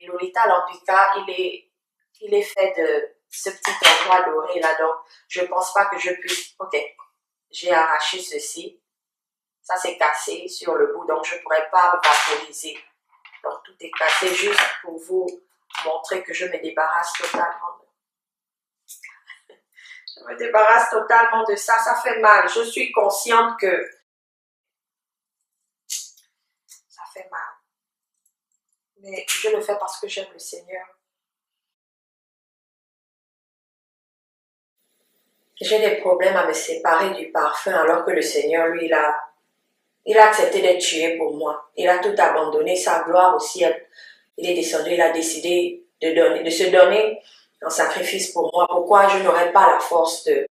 Lolita Lampica, il est fait de ce petit endroit doré là, donc je pense pas que je puisse. Ok, j'ai arraché ceci, ça c'est cassé sur le bout, donc je pourrais pas vaporiser. Donc tout est cassé juste pour vous montrer que je me débarrasse totalement. Je me débarrasse totalement de ça, ça fait mal. Je suis consciente que ça fait mal. Mais je le fais parce que j'aime le Seigneur. J'ai des problèmes à me séparer du parfum alors que le Seigneur, lui, il a accepté d'être tué pour moi. Il a tout abandonné, sa gloire au ciel. Il est descendu, il a décidé de se donner en sacrifice pour moi. Pourquoi je n'aurais pas la force de...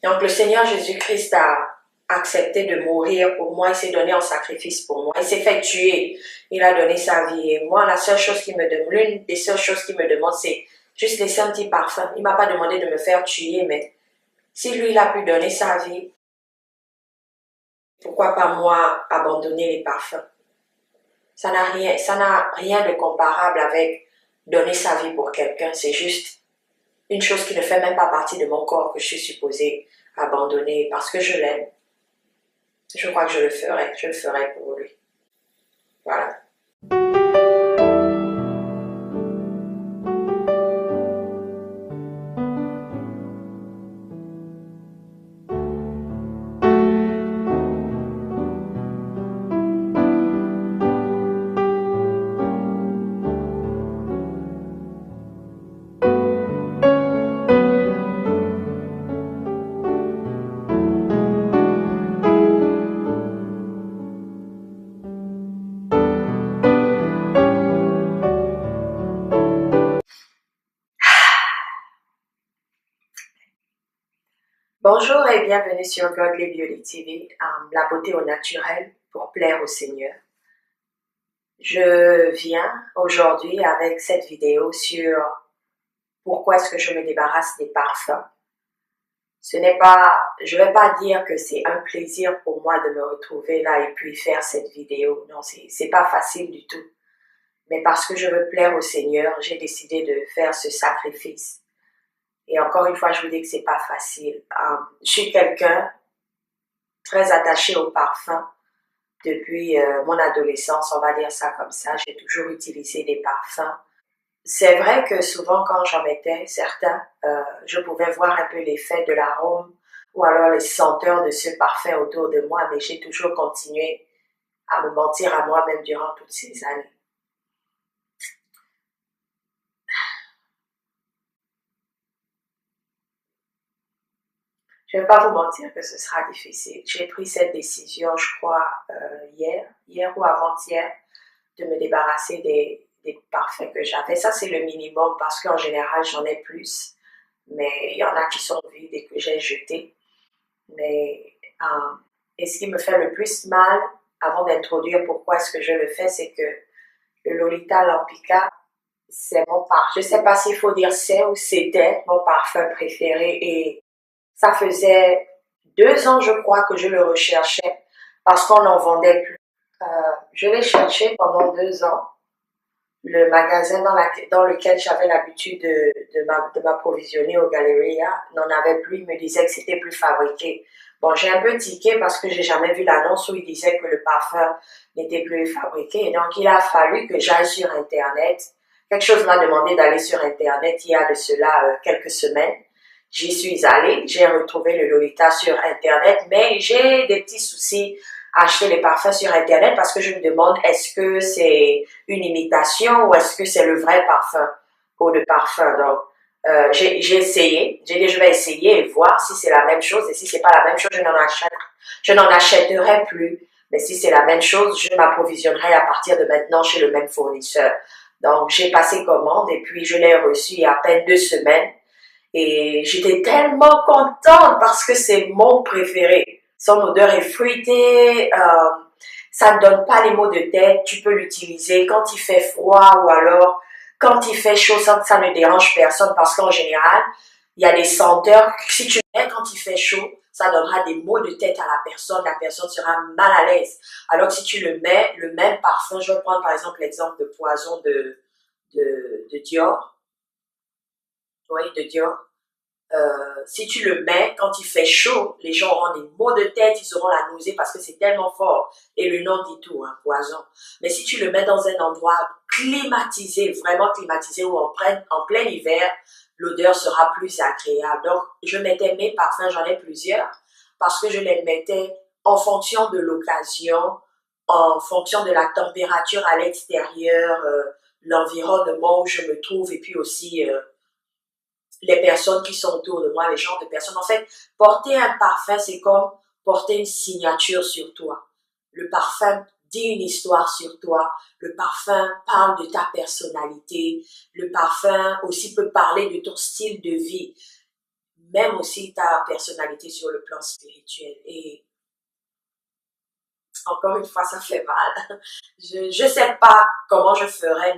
Donc le Seigneur Jésus-Christ a accepté de mourir pour moi, il s'est donné en sacrifice pour moi, il s'est fait tuer, il a donné sa vie. Et moi, la seule chose qu'il me demande, l'une des seules choses qu'il me demande, c'est juste laisser un petit parfum. Il ne m'a pas demandé de me faire tuer, mais si lui, il a pu donner sa vie, pourquoi pas moi abandonner les parfums? Ça n'a rien de comparable avec donner sa vie pour quelqu'un. C'est juste une chose qui ne fait même pas partie de mon corps que je suis supposée abandonner parce que je l'aime. Je crois que je le ferai pour lui. Voilà. Bonjour et bienvenue sur Godly Beauty TV, la beauté au naturel pour plaire au Seigneur. Je viens aujourd'hui avec cette vidéo sur pourquoi est-ce que je me débarrasse des parfums. Je vais pas dire que c'est un plaisir pour moi de me retrouver là et puis faire cette vidéo. Non, c'est pas facile du tout. Mais parce que je veux plaire au Seigneur, j'ai décidé de faire ce sacrifice. Et encore une fois, je vous dis que c'est pas facile. Je suis quelqu'un très attaché au parfum depuis mon adolescence, on va dire ça comme ça. J'ai toujours utilisé des parfums. C'est vrai que souvent quand j'en mettais certains, je pouvais voir un peu l'effet de l'arôme ou alors les senteurs de ce parfum autour de moi, mais j'ai toujours continué à me mentir à moi-même durant toutes ces années. Je ne vais pas vous mentir que ce sera difficile. J'ai pris cette décision, je crois, hier ou avant-hier, de me débarrasser des parfums que j'avais. Ça, c'est le minimum parce qu'en général, j'en ai plus. Mais il y en a qui sont vides et que j'ai jetés. Et ce qui me fait le plus mal, avant d'introduire pourquoi est-ce que je le fais, c'est que le Lolita Lampica, c'est mon parfum. Je ne sais pas s'il faut dire c'est ou c'était mon parfum préféré. Et ça faisait 2 ans, je crois, que je le recherchais parce qu'on n'en vendait plus. Je l'ai cherché pendant 2 ans. Le magasin dans lequel j'avais l'habitude de m'approvisionner au Galleria n'en avait plus. Il me disait que c'était plus fabriqué. Bon, j'ai un peu tiqué parce que j'ai jamais vu l'annonce où il disait que le parfum n'était plus fabriqué. Et donc, il a fallu que j'aille sur Internet. Quelque chose m'a demandé d'aller sur Internet il y a de cela quelques semaines. J'y suis allée, j'ai retrouvé le Lolita sur Internet, mais j'ai des petits soucis à acheter les parfums sur Internet parce que je me demande est-ce que c'est une imitation ou est-ce que c'est le vrai parfum ou de parfum. Donc, j'ai essayé, j'ai dit je vais essayer et voir si c'est la même chose et si c'est pas la même chose, je n'en achèterai plus. Mais si c'est la même chose, je m'approvisionnerai à partir de maintenant chez le même fournisseur. Donc, j'ai passé commande et puis je l'ai reçu il y a à peine 2 semaines. Et j'étais tellement contente parce que c'est mon préféré. Son odeur est fruitée, ça ne donne pas les maux de tête, tu peux l'utiliser quand il fait froid ou alors quand il fait chaud, ça ne dérange personne parce qu'en général, il y a des senteurs, si tu le mets quand il fait chaud, ça donnera des maux de tête à la personne sera mal à l'aise. Alors que si tu le mets, le même parfum, je vais prendre par exemple l'exemple de Poison de Dior, oui, de Dior. Si tu le mets, quand il fait chaud, les gens auront des maux de tête, ils auront la nausée parce que c'est tellement fort. Et le nom dit tout, hein, poison. Mais si tu le mets dans un endroit climatisé, vraiment climatisé, ou en plein hiver, l'odeur sera plus agréable. Donc, je mettais mes parfums, j'en ai plusieurs, parce que je les mettais en fonction de l'occasion, en fonction de la température à l'extérieur, l'environnement où je me trouve, et puis aussi les personnes qui sont autour de moi, les genres de personnes. En fait, porter un parfum, c'est comme porter une signature sur toi. Le parfum dit une histoire sur toi. Le parfum parle de ta personnalité. Le parfum aussi peut parler de ton style de vie. Même aussi ta personnalité sur le plan spirituel. Et encore une fois, ça fait mal. Je sais pas comment je ferais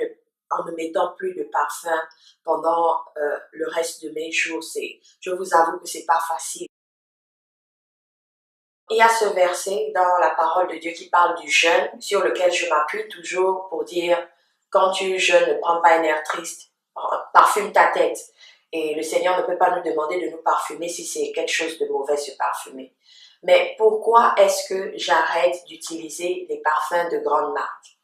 en ne mettant plus de parfum pendant le reste de mes jours. Je vous avoue que c'est pas facile. Il y a ce verset dans la parole de Dieu qui parle du jeûne, sur lequel je m'appuie toujours pour dire, quand tu jeûnes, ne prends pas un air triste, parfume ta tête. Et le Seigneur ne peut pas nous demander de nous parfumer si c'est quelque chose de mauvais se parfumer. Mais pourquoi est-ce que j'arrête d'utiliser les parfums de grandes marques?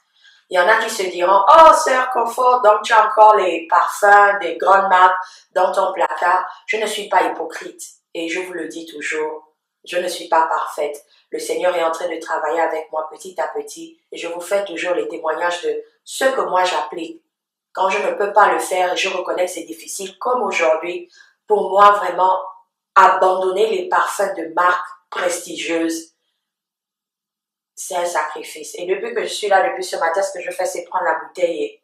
Il y en a qui se diront, oh, Sœur Confort, donc tu as encore les parfums des grandes marques dans ton placard. Je ne suis pas hypocrite. Et je vous le dis toujours, je ne suis pas parfaite. Le Seigneur est en train de travailler avec moi petit à petit et je vous fais toujours les témoignages de ce que moi j'applique. Quand je ne peux pas le faire et je reconnais que c'est difficile, comme aujourd'hui, pour moi vraiment, abandonner les parfums de marques prestigieuses, c'est un sacrifice. Et depuis que je suis là, depuis ce matin, ce que je fais, c'est prendre la bouteille et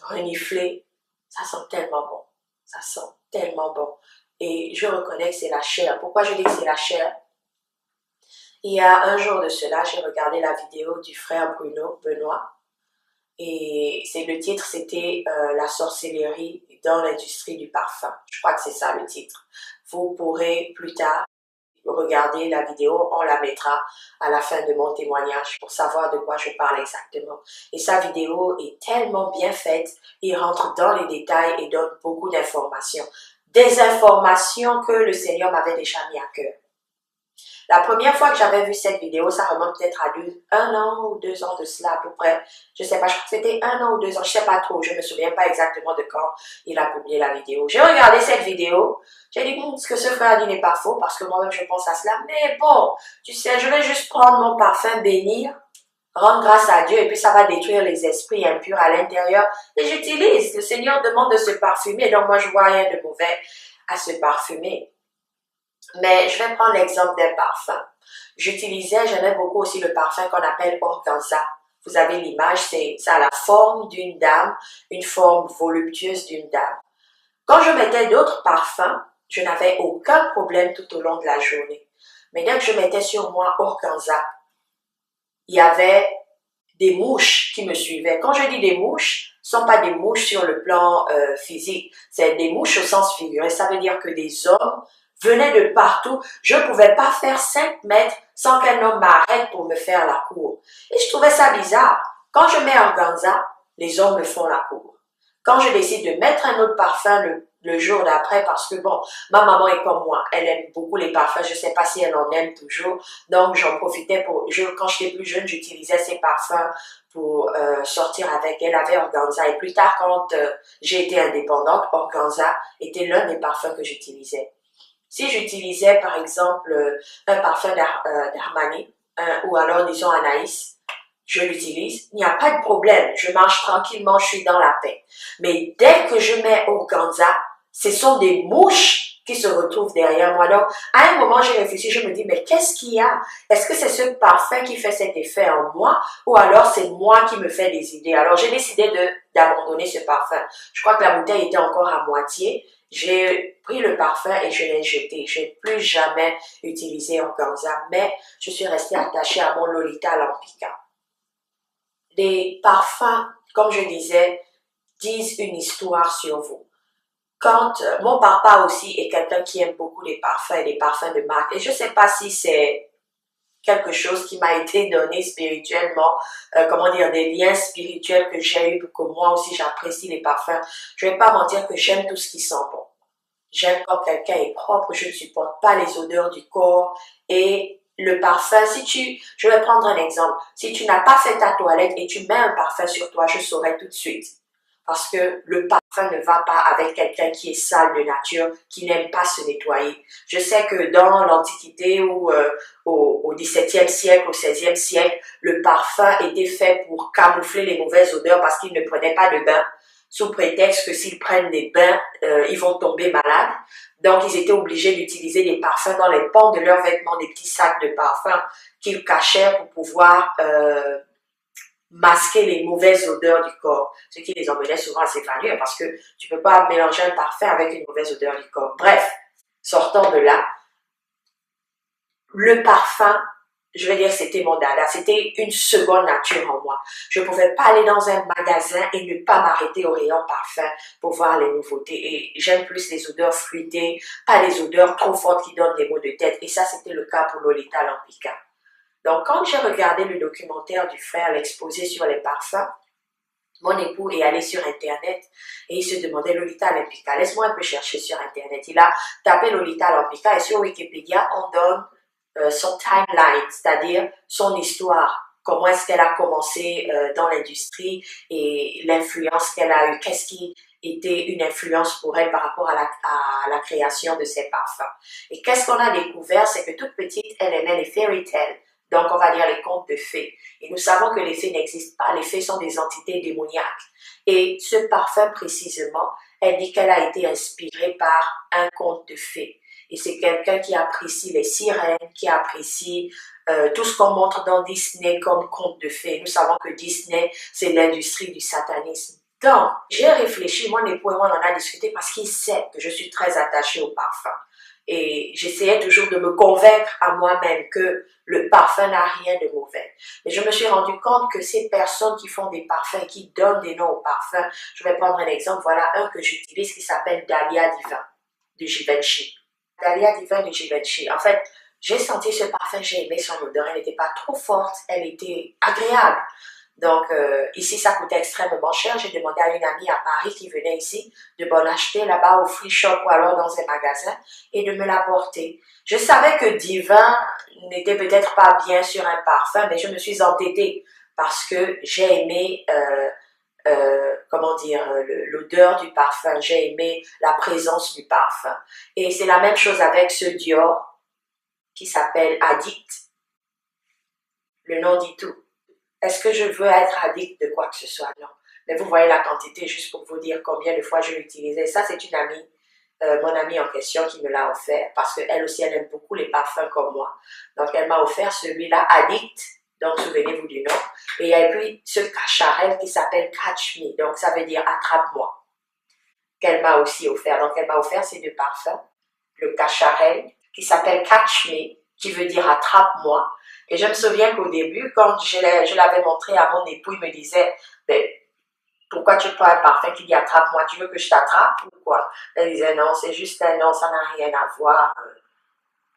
renifler. Ça sent tellement bon. Ça sent tellement bon. Et je reconnais que c'est la chair. Pourquoi je dis que c'est la chair? Il y a un jour de cela, j'ai regardé la vidéo du frère Benoît. Et le titre, c'était la sorcellerie dans l'industrie du parfum. Je crois que c'est ça le titre. Vous pourrez plus tard regarder la vidéo, on la mettra à la fin de mon témoignage pour savoir de quoi je parle exactement. Et sa vidéo est tellement bien faite, il rentre dans les détails et donne beaucoup d'informations. Des informations que le Seigneur m'avait déjà mis à cœur. La première fois que j'avais vu cette vidéo, ça remonte peut-être à 1 an ou 2 ans de cela à peu près. Je sais pas, je crois que c'était 1 an ou 2 ans, je sais pas trop, je me souviens pas exactement de quand il a publié la vidéo. J'ai regardé cette vidéo, j'ai dit, ce que ce frère dit n'est pas faux, parce que moi-même je pense à cela, mais bon, tu sais, je vais juste prendre mon parfum, bénir, rendre grâce à Dieu, et puis ça va détruire les esprits impurs à l'intérieur, et j'utilise. Le Seigneur demande de se parfumer, donc moi je vois rien de mauvais à se parfumer. Mais je vais prendre l'exemple d'un parfum. J'aimais beaucoup aussi le parfum qu'on appelle organza. Vous avez l'image, ça a la forme d'une dame, une forme voluptueuse d'une dame. Quand je mettais d'autres parfums, je n'avais aucun problème tout au long de la journée. Mais dès que je mettais sur moi organza, il y avait des mouches qui me suivaient. Quand je dis des mouches, ce ne sont pas des mouches sur le plan physique, c'est des mouches au sens figuré. Ça veut dire que des hommes venaient de partout. Je ne pouvais pas faire 5 mètres sans qu'un homme m'arrête pour me faire la cour. Et je trouvais ça bizarre. Quand je mets organza, les hommes me font la cour. Quand je décide de mettre un autre parfum le jour d'après, parce que bon, ma maman est comme moi, elle aime beaucoup les parfums, je ne sais pas si elle en aime toujours, donc j'en profitais quand j'étais plus jeune, j'utilisais ces parfums pour sortir avec elle, avec organza. Et plus tard, quand j'ai été indépendante, organza était l'un des parfums que j'utilisais. Si j'utilisais par exemple un parfum d'Armani, ou alors disons Anaïs, je l'utilise, il n'y a pas de problème, je marche tranquillement, je suis dans la paix. Mais dès que je mets organza, ce sont des mouches qui se retrouvent derrière moi. Donc, à un moment, j'ai réfléchi, je me dis, mais qu'est-ce qu'il y a? Est-ce que c'est ce parfum qui fait cet effet en moi ou alors c'est moi qui me fais des idées? Alors, j'ai décidé d'abandonner ce parfum. Je crois que la bouteille était encore à moitié. J'ai pris le parfum et je l'ai jeté. Je n'ai plus jamais utilisé organza, mais je suis restée attachée à mon Lolita Lampica. Les parfums, comme je disais, disent une histoire sur vous. quand mon papa aussi est quelqu'un qui aime beaucoup les parfums et les parfums de marque, et je sais pas si c'est quelque chose qui m'a été donné spirituellement, comment dire, des liens spirituels que j'ai eu pour que moi aussi j'apprécie les parfums. Je vais pas mentir que j'aime tout ce qui sent bon. J'aime quand quelqu'un est propre, je ne supporte pas les odeurs du corps et le parfum. Je vais prendre un exemple. Si tu n'as pas fait ta toilette et tu mets un parfum sur toi, je saurais tout de suite. Parce que le parfum ne va pas avec quelqu'un qui est sale de nature, qui n'aime pas se nettoyer. Je sais que dans l'Antiquité ou au XVIIe siècle, au XVIe siècle, le parfum était fait pour camoufler les mauvaises odeurs parce qu'ils ne prenaient pas de bain sous prétexte que s'ils prennent des bains, ils vont tomber malades. Donc, ils étaient obligés d'utiliser des parfums dans les pans de leurs vêtements, des petits sacs de parfums qu'ils cachaient pour pouvoir masquer les mauvaises odeurs du corps, ce qui les emmenait souvent à s'évanouir parce que tu peux pas mélanger un parfum avec une mauvaise odeur du corps. Bref, sortant de là, le parfum, je vais dire c'était mon dada, c'était une seconde nature en moi. Je ne pouvais pas aller dans un magasin et ne pas m'arrêter au rayon parfum pour voir les nouveautés. Et j'aime plus les odeurs fruitées, pas les odeurs trop fortes qui donnent des maux de tête. Et ça, c'était le cas pour Lolita Lampica. Donc, quand j'ai regardé le documentaire du frère, l'exposé sur les parfums, mon époux est allé sur Internet et il se demandait Lolita Lampica. Laisse-moi un peu chercher sur Internet. Il a tapé Lolita Lampica et sur Wikipédia, on donne son timeline, c'est-à-dire son histoire. Comment est-ce qu'elle a commencé dans l'industrie et l'influence qu'elle a eue. Qu'est-ce qui était une influence pour elle par rapport à la création de ses parfums. Et qu'est-ce qu'on a découvert, c'est que toute petite, elle aimait les fairy tales. Donc, on va dire les contes de fées. Et nous savons que les fées n'existent pas. Les fées sont des entités démoniaques. Et ce parfum, précisément, elle dit qu'elle a été inspirée par un conte de fées. Et c'est quelqu'un qui apprécie les sirènes, qui apprécie tout ce qu'on montre dans Disney comme conte de fées. Nous savons que Disney, c'est l'industrie du satanisme. Donc, j'ai réfléchi, mon époux et moi, on en a discuté parce qu'il sait que je suis très attachée au parfum. Et j'essayais toujours de me convaincre à moi-même que le parfum n'a rien de mauvais. Mais je me suis rendu compte que ces personnes qui font des parfums, qui donnent des noms aux parfums, je vais prendre un exemple, voilà un que j'utilise qui s'appelle Dahlia Divin de Givenchy. Dahlia Divin de Givenchy. En fait, j'ai senti ce parfum, j'ai aimé son odeur, elle n'était pas trop forte, elle était agréable. Donc, ici, ça coûtait extrêmement cher. J'ai demandé à une amie à Paris qui venait ici de m'en acheter là-bas au free shop ou alors dans un magasin et de me l'apporter. Je savais que Divin n'était peut-être pas bien sur un parfum, mais je me suis entêtée parce que j'ai aimé, comment dire, l'odeur du parfum. J'ai aimé la présence du parfum. Et c'est la même chose avec ce Dior qui s'appelle Addict. Le nom dit tout. Est-ce que je veux être addict de quoi que ce soit? Non. Mais vous voyez la quantité, juste pour vous dire combien de fois je l'utilisais. Ça, c'est une amie, mon amie en question qui me l'a offert parce qu'elle aussi, elle aime beaucoup les parfums comme moi. Donc, elle m'a offert celui-là, Addict. Donc, souvenez-vous du nom. Et il y a puis ce cacharel qui s'appelle Catch Me. Donc, ça veut dire attrape-moi. Qu'elle m'a aussi offert. Donc, elle m'a offert ces deux parfums. Le cacharel qui s'appelle Catch Me, qui veut dire attrape-moi. Et je me souviens qu'au début, quand je l'avais montré à mon époux, il me disait, pourquoi tu prends un parfum qui dit attrape-moi, tu veux que je t'attrape ou quoi? Elle disait non, c'est juste un nom, ça n'a rien à voir.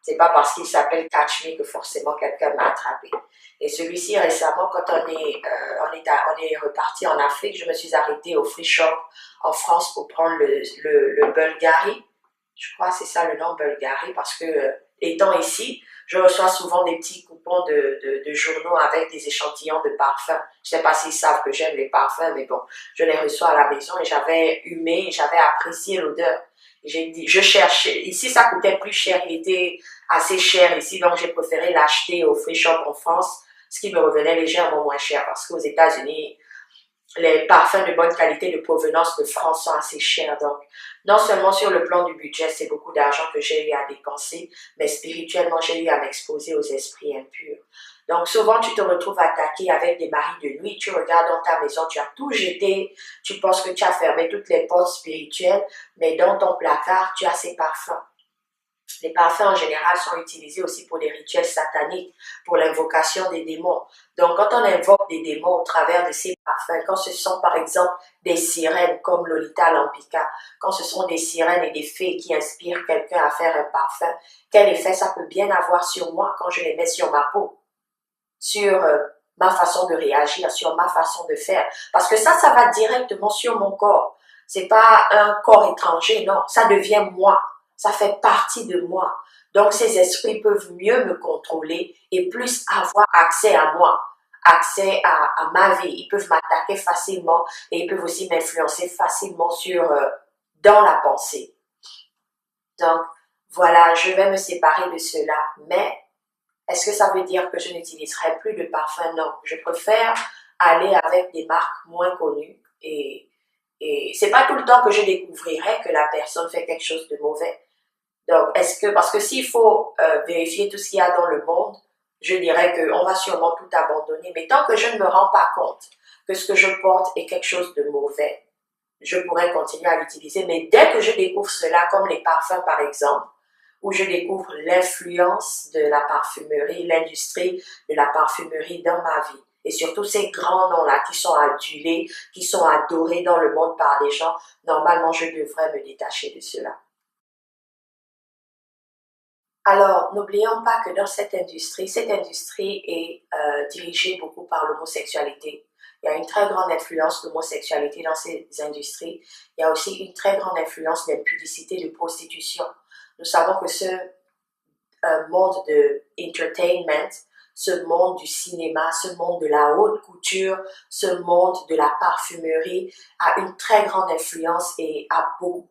C'est pas parce qu'il s'appelle Catch Me que forcément quelqu'un m'a attrapé. Et celui-ci, récemment, quand on est reparti en Afrique, je me suis arrêtée au free shop en France pour prendre le Bulgari. Je crois que c'est ça le nom, Bulgari, parce que étant ici, je reçois souvent des petits coupons de journaux avec des échantillons de parfums. Je ne sais pas s'ils savent que j'aime les parfums, mais bon, je les reçois à la maison et j'avais humé, j'avais apprécié l'odeur. J'ai dit, je cherchais, ici ça coûtait plus cher, il était assez cher ici, donc j'ai préféré l'acheter au free shop en France, ce qui me revenait légèrement moins cher parce qu'aux États-Unis, les parfums de bonne qualité de provenance de France sont assez chers. Donc, non seulement sur le plan du budget, c'est beaucoup d'argent que j'ai eu à dépenser, mais spirituellement, j'ai eu à m'exposer aux esprits impurs. Donc, souvent, tu te retrouves attaqué avec des maris de nuit. Tu regardes dans ta maison, tu as tout jeté. Tu penses que tu as fermé toutes les portes spirituelles, mais dans ton placard, tu as ces parfums. Les parfums en général sont utilisés aussi pour des rituels sataniques, pour l'invocation des démons. Donc quand on invoque des démons au travers de ces parfums, quand ce sont par exemple des sirènes comme Lolita Lampika, quand ce sont des sirènes et des fées qui inspirent quelqu'un à faire un parfum, quel effet ça peut bien avoir sur moi quand je les mets sur ma peau, sur ma façon de réagir, sur ma façon de faire. Parce que ça va directement sur mon corps. C'est pas un corps étranger, non, ça devient moi. Ça fait partie de moi. Donc ces esprits peuvent mieux me contrôler et plus avoir accès à moi, accès à ma vie. Ils peuvent m'attaquer facilement et ils peuvent aussi m'influencer facilement sur dans la pensée. Donc voilà, je vais me séparer de cela, mais est-ce que ça veut dire que je n'utiliserai plus de parfum? Non, je préfère aller avec des marques moins connues et c'est pas tout le temps que je découvrirai que la personne fait quelque chose de mauvais. Donc, parce que s'il faut vérifier tout ce qu'il y a dans le monde, je dirais qu'on va sûrement tout abandonner. Mais tant que je ne me rends pas compte que ce que je porte est quelque chose de mauvais, je pourrais continuer à l'utiliser. Mais dès que je découvre cela, comme les parfums par exemple, où je découvre l'influence de la parfumerie, l'industrie de la parfumerie dans ma vie, et surtout ces grands noms-là qui sont adulés, qui sont adorés dans le monde par des gens, normalement je devrais me détacher de cela. Alors, n'oublions pas que dans cette industrie est dirigée beaucoup par l'homosexualité. Il y a une très grande influence d'homosexualité dans ces industries. Il y a aussi une très grande influence d'impudicité, de prostitution. Nous savons que ce monde de entertainment, ce monde du cinéma, ce monde de la haute couture, ce monde de la parfumerie a une très grande influence et a beaucoup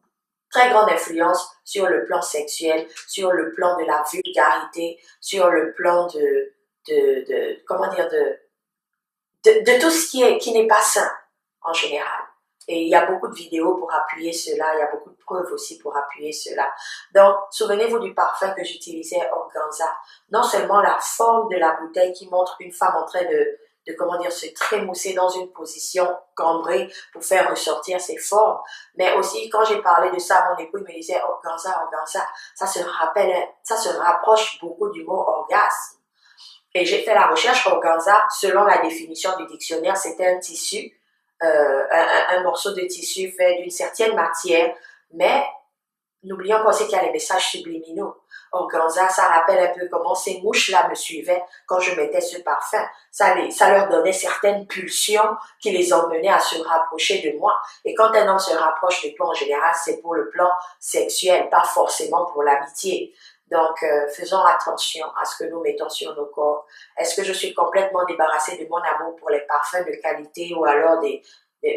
très grande influence sur le plan sexuel, sur le plan de la vulgarité, sur le plan comment dire, de tout ce qui n'est pas sain en général. Et il y a beaucoup de vidéos pour appuyer cela, il y a beaucoup de preuves aussi pour appuyer cela. Donc, souvenez-vous du parfum que j'utilisais Organza. Non seulement la forme de la bouteille qui montre une femme en train comment dire, se trémousser dans une position cambrée pour faire ressortir ses formes, mais aussi quand j'ai parlé de ça à mon époux, il me disait Organza, Organza, ça se rapproche beaucoup du mot orgasme. Et j'ai fait la recherche organza, selon la définition du dictionnaire, c'était un tissu, un morceau de tissu fait d'une certaine matière, mais n'oublions pas aussi qu'il y a les messages subliminaux. Organza, ça rappelle un peu comment ces mouches-là me suivaient quand je mettais ce parfum. Ça leur donnait certaines pulsions qui les emmenaient à se rapprocher de moi. Et quand un homme se rapproche de toi, en général, c'est pour le plan sexuel, pas forcément pour l'amitié. Donc, faisons attention à ce que nous mettons sur nos corps. Est-ce que je suis complètement débarrassée de mon amour pour les parfums de qualité ou alors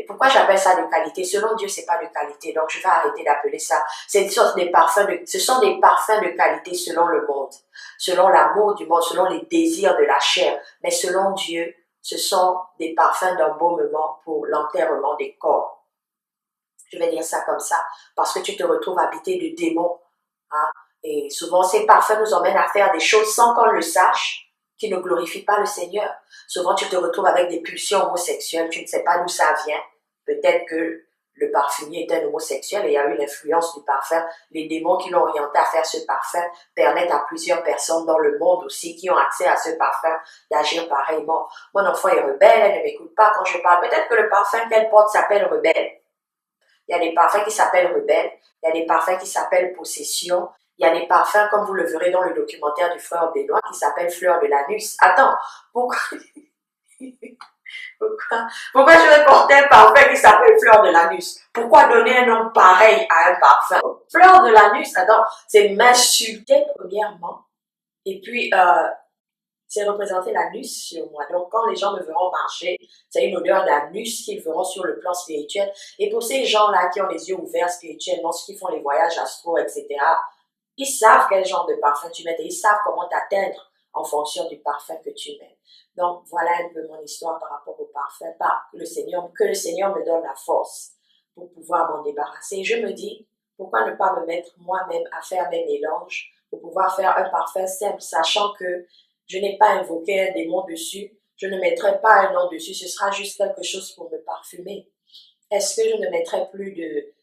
pourquoi j'appelle ça de qualité? Selon Dieu, c'est pas de qualité, donc je vais arrêter d'appeler ça. Ce sont des parfums de qualité selon le monde, selon l'amour du monde, selon les désirs de la chair. Mais selon Dieu, ce sont des parfums d'embaumement pour l'enterrement des corps. Je vais dire ça comme ça, parce que tu te retrouves habité de démons, hein. Et souvent, ces parfums nous emmènent à faire des choses sans qu'on le sache, qui ne glorifient pas le Seigneur. Souvent, tu te retrouves avec des pulsions homosexuelles, tu ne sais pas d'où ça vient. Peut-être que le parfumier est un homosexuel et il y a eu l'influence du parfum. Les démons qui l'ont orienté à faire ce parfum permettent à plusieurs personnes dans le monde aussi qui ont accès à ce parfum d'agir pareillement. Mon enfant est rebelle, elle ne m'écoute pas quand je parle. Peut-être que le parfum qu'elle porte s'appelle rebelle. Il y a des parfums qui s'appellent rebelle, il y a des parfums qui s'appellent possession, il y a des parfums, comme vous le verrez dans le documentaire du frère Benoît, qui s'appelle Fleur de l'anus. Attends, pourquoi, pourquoi je vais porter un parfum qui s'appelle Fleur de l'anus? Pourquoi donner un nom pareil à un parfum? Fleur de l'anus, attends, c'est m'insulter premièrement, et puis c'est représenter l'anus sur moi. Donc, quand les gens me verront marcher, c'est une odeur d'anus qu'ils verront sur le plan spirituel. Et pour ces gens-là qui ont les yeux ouverts spirituellement, ceux qui font les voyages astro, etc., ils savent quel genre de parfum tu mets et ils savent comment t'atteindre en fonction du parfum que tu mets. Donc, voilà un peu mon histoire par rapport au parfum. Que le Seigneur me donne la force pour pouvoir m'en débarrasser. Et je me dis, pourquoi ne pas me mettre moi-même à faire mes mélanges pour pouvoir faire un parfum simple, sachant que je n'ai pas invoqué un démon dessus, je ne mettrai pas un nom dessus, ce sera juste quelque chose pour me parfumer. Est-ce que je ne mettrai plus de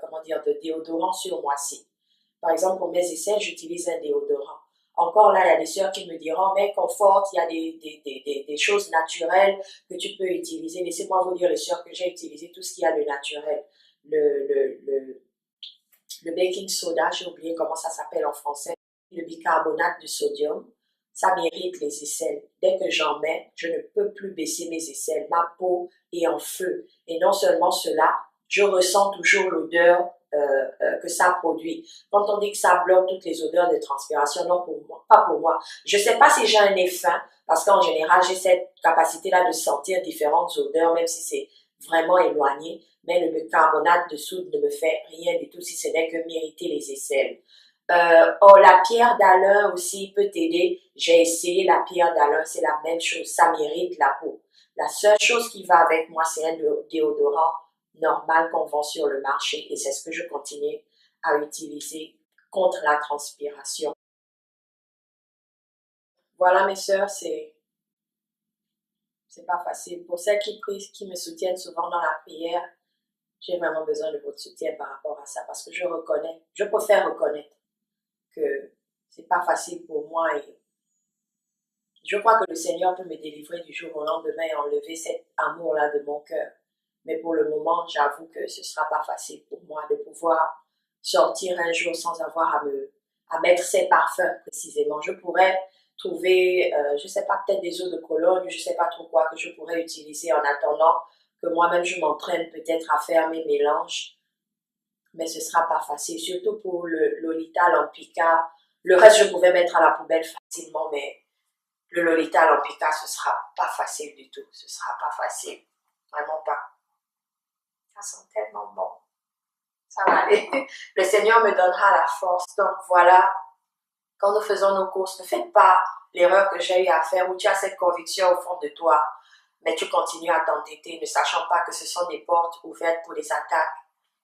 comment dire, de déodorant sur moi-ci? Par exemple, pour mes aisselles, j'utilise un déodorant. Encore là, il y a des sœurs qui me diront, mais Comfort, il y a des choses naturelles que tu peux utiliser. Laissez-moi vous dire, les sœurs, que j'ai utilisé tout ce qu'il y a de naturel. Le, le, le, le baking soda, j'ai oublié comment ça s'appelle en français, le bicarbonate de sodium, ça m'irrite les aisselles. Dès que j'en mets, je ne peux plus baisser mes aisselles. Ma peau est en feu. Et non seulement cela, je ressens toujours l'odeur que ça produit. Quand on dit que ça bloque toutes les odeurs de transpiration, non pour moi, pas pour moi. Je sais pas si j'ai un nez fin, parce qu'en général, j'ai cette capacité-là de sentir différentes odeurs, même si c'est vraiment éloigné. Mais le bicarbonate de soude ne me fait rien du tout, si ce n'est que m'irriter les aisselles. Oh, la pierre d'Alain aussi peut t'aider. J'ai essayé la pierre d'Alain, c'est la même chose, ça m'irrite la peau. La seule chose qui va avec moi, c'est un déodorant normal qu'on vend sur le marché et c'est ce que je continue à utiliser contre la transpiration. Voilà mes sœurs, c'est pas facile. Pour celles qui me soutiennent souvent dans la prière, j'ai vraiment besoin de votre soutien par rapport à ça parce que je préfère reconnaître que c'est pas facile pour moi et je crois que le Seigneur peut me délivrer du jour au lendemain et enlever cet amour-là de mon cœur. Mais pour le moment, j'avoue que ce sera pas facile pour moi de pouvoir sortir un jour sans avoir à mettre ces parfums précisément. Je pourrais trouver, je sais pas, peut-être des eaux de Cologne, je sais pas trop quoi que je pourrais utiliser en attendant que moi-même je m'entraîne peut-être à faire mes mélanges. Mais ce sera pas facile, surtout pour le Lolita Lampica. Le reste, je pouvais mettre à la poubelle facilement, mais le Lolita Lampica, ce sera pas facile du tout. Ce sera pas facile. Vraiment pas. Ça sent tellement bon. Ça va aller. Le Seigneur me donnera la force. Donc voilà, quand nous faisons nos courses, ne faites pas l'erreur que j'ai eu à faire où tu as cette conviction au fond de toi, mais tu continues à t'entêter, ne sachant pas que ce sont des portes ouvertes pour les attaques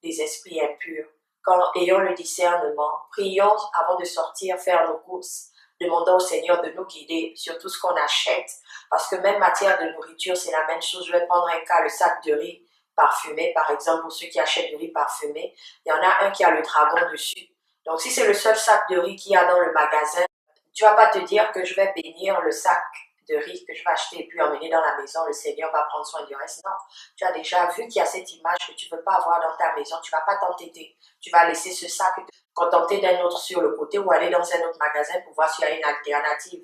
des esprits impurs. Quand ayons le discernement, prions avant de sortir faire nos courses. Demandons au Seigneur de nous guider sur tout ce qu'on achète, parce que même matière de nourriture, c'est la même chose. Je vais prendre un cas, le sac de riz parfumé, par exemple, pour ceux qui achètent du riz parfumé. Il y en a un qui a le dragon dessus. Donc, si c'est le seul sac de riz qu'il y a dans le magasin, tu vas pas te dire que je vais bénir le sac de riz que je vais acheter et puis emmener dans la maison, le Seigneur va prendre soin du reste. Non, tu as déjà vu qu'il y a cette image que tu ne veux pas avoir dans ta maison, tu ne vas pas t'entêter. Tu vas laisser ce sac te contenter d'un autre sur le côté ou aller dans un autre magasin pour voir s'il y a une alternative.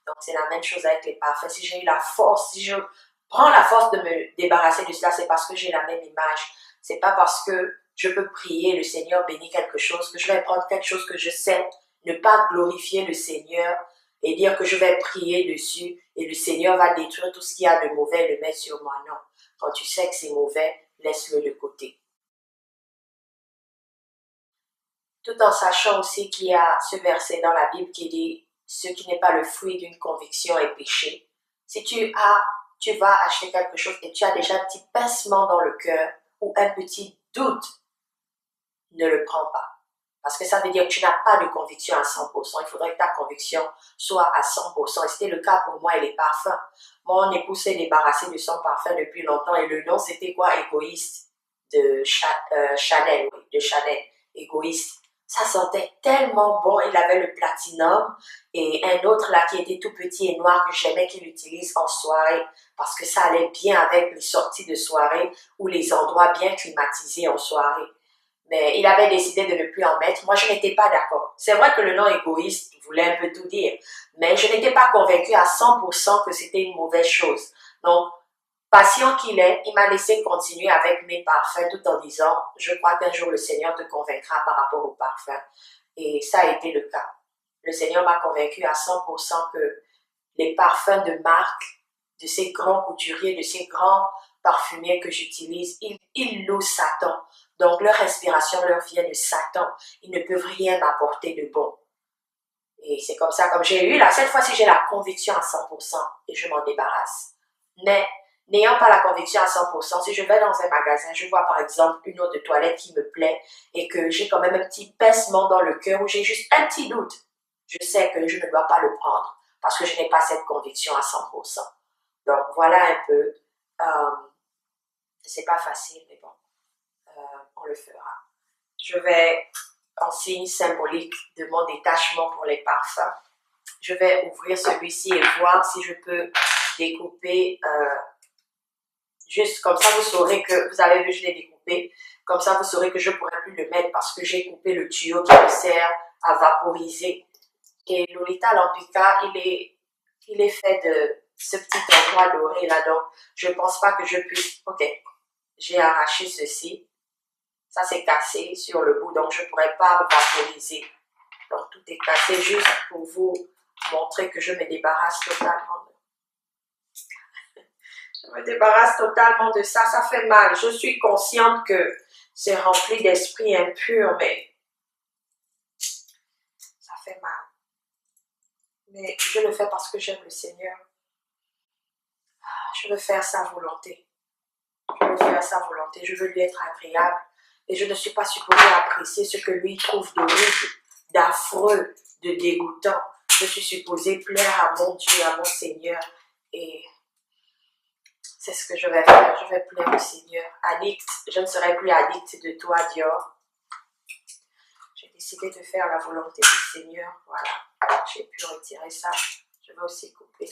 Donc, c'est la même chose avec les parfums. Si j'ai eu la force, si je prends la force de me débarrasser de cela, c'est parce que j'ai la même image. C'est pas parce que je peux prier, le Seigneur bénit quelque chose, que je vais prendre quelque chose que je sais, ne pas glorifier le Seigneur et dire que je vais prier dessus et le Seigneur va détruire tout ce qu'il y a de mauvais et le mettre sur moi. Non. Quand tu sais que c'est mauvais, laisse-le de côté. Tout en sachant aussi qu'il y a ce verset dans la Bible qui dit « Ce qui n'est pas le fruit d'une conviction est péché ». Si tu vas acheter quelque chose et tu as déjà un petit pincement dans le cœur ou un petit doute, ne le prends pas. Parce que ça veut dire que tu n'as pas de conviction à 100%. Il faudrait que ta conviction soit à 100%. Et c'était le cas pour moi et les parfums. Mon époux s'est débarrassé de son parfum depuis longtemps et le nom c'était quoi? Égoïste de Chanel, oui, de Chanel. Égoïste. Ça sentait tellement bon. Il avait le platinum et un autre là qui était tout petit et noir que j'aimais qu'il utilise en soirée parce que ça allait bien avec les sorties de soirée ou les endroits bien climatisés en soirée. Mais il avait décidé de ne plus en mettre. Moi, je n'étais pas d'accord. C'est vrai que le nom égoïste voulait un peu tout dire, mais je n'étais pas convaincue à 100% que c'était une mauvaise chose. Donc, patient qu'il est, il m'a laissé continuer avec mes parfums tout en disant, je crois qu'un jour le Seigneur te convaincra par rapport aux parfums. Et ça a été le cas. Le Seigneur m'a convaincue à 100% que les parfums de marque, de ces grands couturiers, de ces grands parfumiers que j'utilise, ils louent Satan. Donc leur respiration leur vient de Satan. Ils ne peuvent rien m'apporter de bon. Et c'est comme ça, comme j'ai eu là, cette fois-ci j'ai la conviction à 100% et je m'en débarrasse. Mais n'ayant pas la conviction à 100%, si je vais dans un magasin, je vois par exemple une eau de toilette qui me plaît et que j'ai quand même un petit pincement dans le cœur ou j'ai juste un petit doute, je sais que je ne dois pas le prendre parce que je n'ai pas cette conviction à 100%. Donc voilà un peu. C'est pas facile, mais bon, on le fera. Je vais en signe symbolique de mon détachement pour les parfums. Je vais ouvrir celui-ci et voir si je peux découper, juste comme ça vous saurez que, vous avez vu je l'ai découpé, comme ça vous saurez que je ne pourrai plus le mettre parce que j'ai coupé le tuyau qui me sert à vaporiser. Et Lolita Lampica, il est fait de ce petit endroit doré là, donc je ne pense pas que je puisse, ok, j'ai arraché ceci, ça c'est cassé sur le bout, donc je ne pourrais pas vaporiser. Donc tout est cassé juste pour vous montrer que je me débarrasse totalement de ça. Ça fait mal. Je suis consciente que c'est rempli d'esprits impurs, mais ça fait mal. Mais je le fais parce que j'aime le Seigneur. Je veux faire sa volonté. Je veux faire sa volonté. Je veux lui être agréable. Et je ne suis pas supposée apprécier ce que lui trouve d'horrible, d'affreux, de dégoûtant. Je suis supposée plaire à mon Dieu, à mon Seigneur. Et c'est ce que je vais faire. Je vais plaire au Seigneur. Addict, je ne serai plus addict de toi, Dior. J'ai décidé de faire la volonté du Seigneur. Voilà. J'ai pu retirer ça. Je vais aussi couper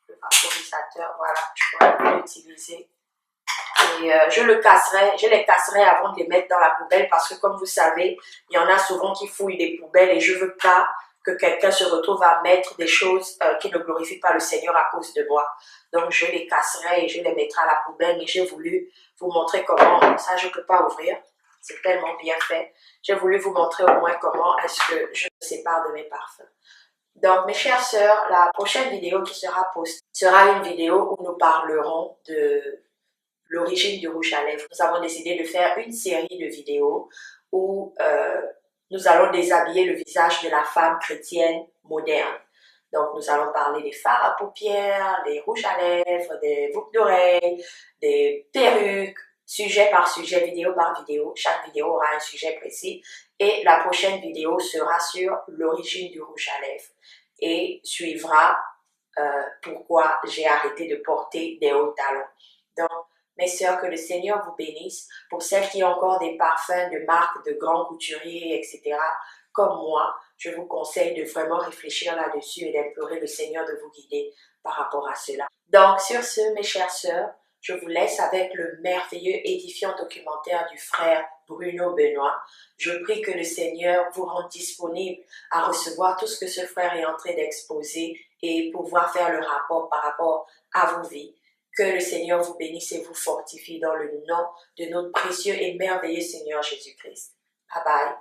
le vaporisateur. Voilà. Je pourrais plus l'utiliser. Et je les casserai avant de les mettre dans la poubelle parce que comme vous savez, il y en a souvent qui fouillent les poubelles et je veux pas que quelqu'un se retrouve à mettre des choses qui ne glorifient pas le Seigneur à cause de moi. Donc je les casserai et je les mettrai à la poubelle, mais j'ai voulu vous montrer comment, ça je ne peux pas ouvrir, c'est tellement bien fait. J'ai voulu vous montrer au moins comment est-ce que je me sépare de mes parfums. Donc mes chères sœurs, la prochaine vidéo qui sera postée sera une vidéo où nous parlerons de l'origine du rouge à lèvres. Nous avons décidé de faire une série de vidéos où nous allons déshabiller le visage de la femme chrétienne moderne. Donc, nous allons parler des fards à paupières, des rouges à lèvres, des boucles d'oreilles, des perruques, sujet par sujet, vidéo par vidéo. Chaque vidéo aura un sujet précis. Et la prochaine vidéo sera sur l'origine du rouge à lèvres. Et suivra pourquoi j'ai arrêté de porter des hauts talons. Donc, mes sœurs, que le Seigneur vous bénisse. Pour celles qui ont encore des parfums de marques de grands couturiers, etc., comme moi, je vous conseille de vraiment réfléchir là-dessus et d'implorer le Seigneur de vous guider par rapport à cela. Donc, sur ce, mes chères sœurs, je vous laisse avec le merveilleux, édifiant documentaire du frère Bruno Benoît. Je prie que le Seigneur vous rende disponible à recevoir tout ce que ce frère est en train d'exposer et pouvoir faire le rapport par rapport à vos vies. Que le Seigneur vous bénisse et vous fortifie dans le nom de notre précieux et merveilleux Seigneur Jésus-Christ. Bye bye.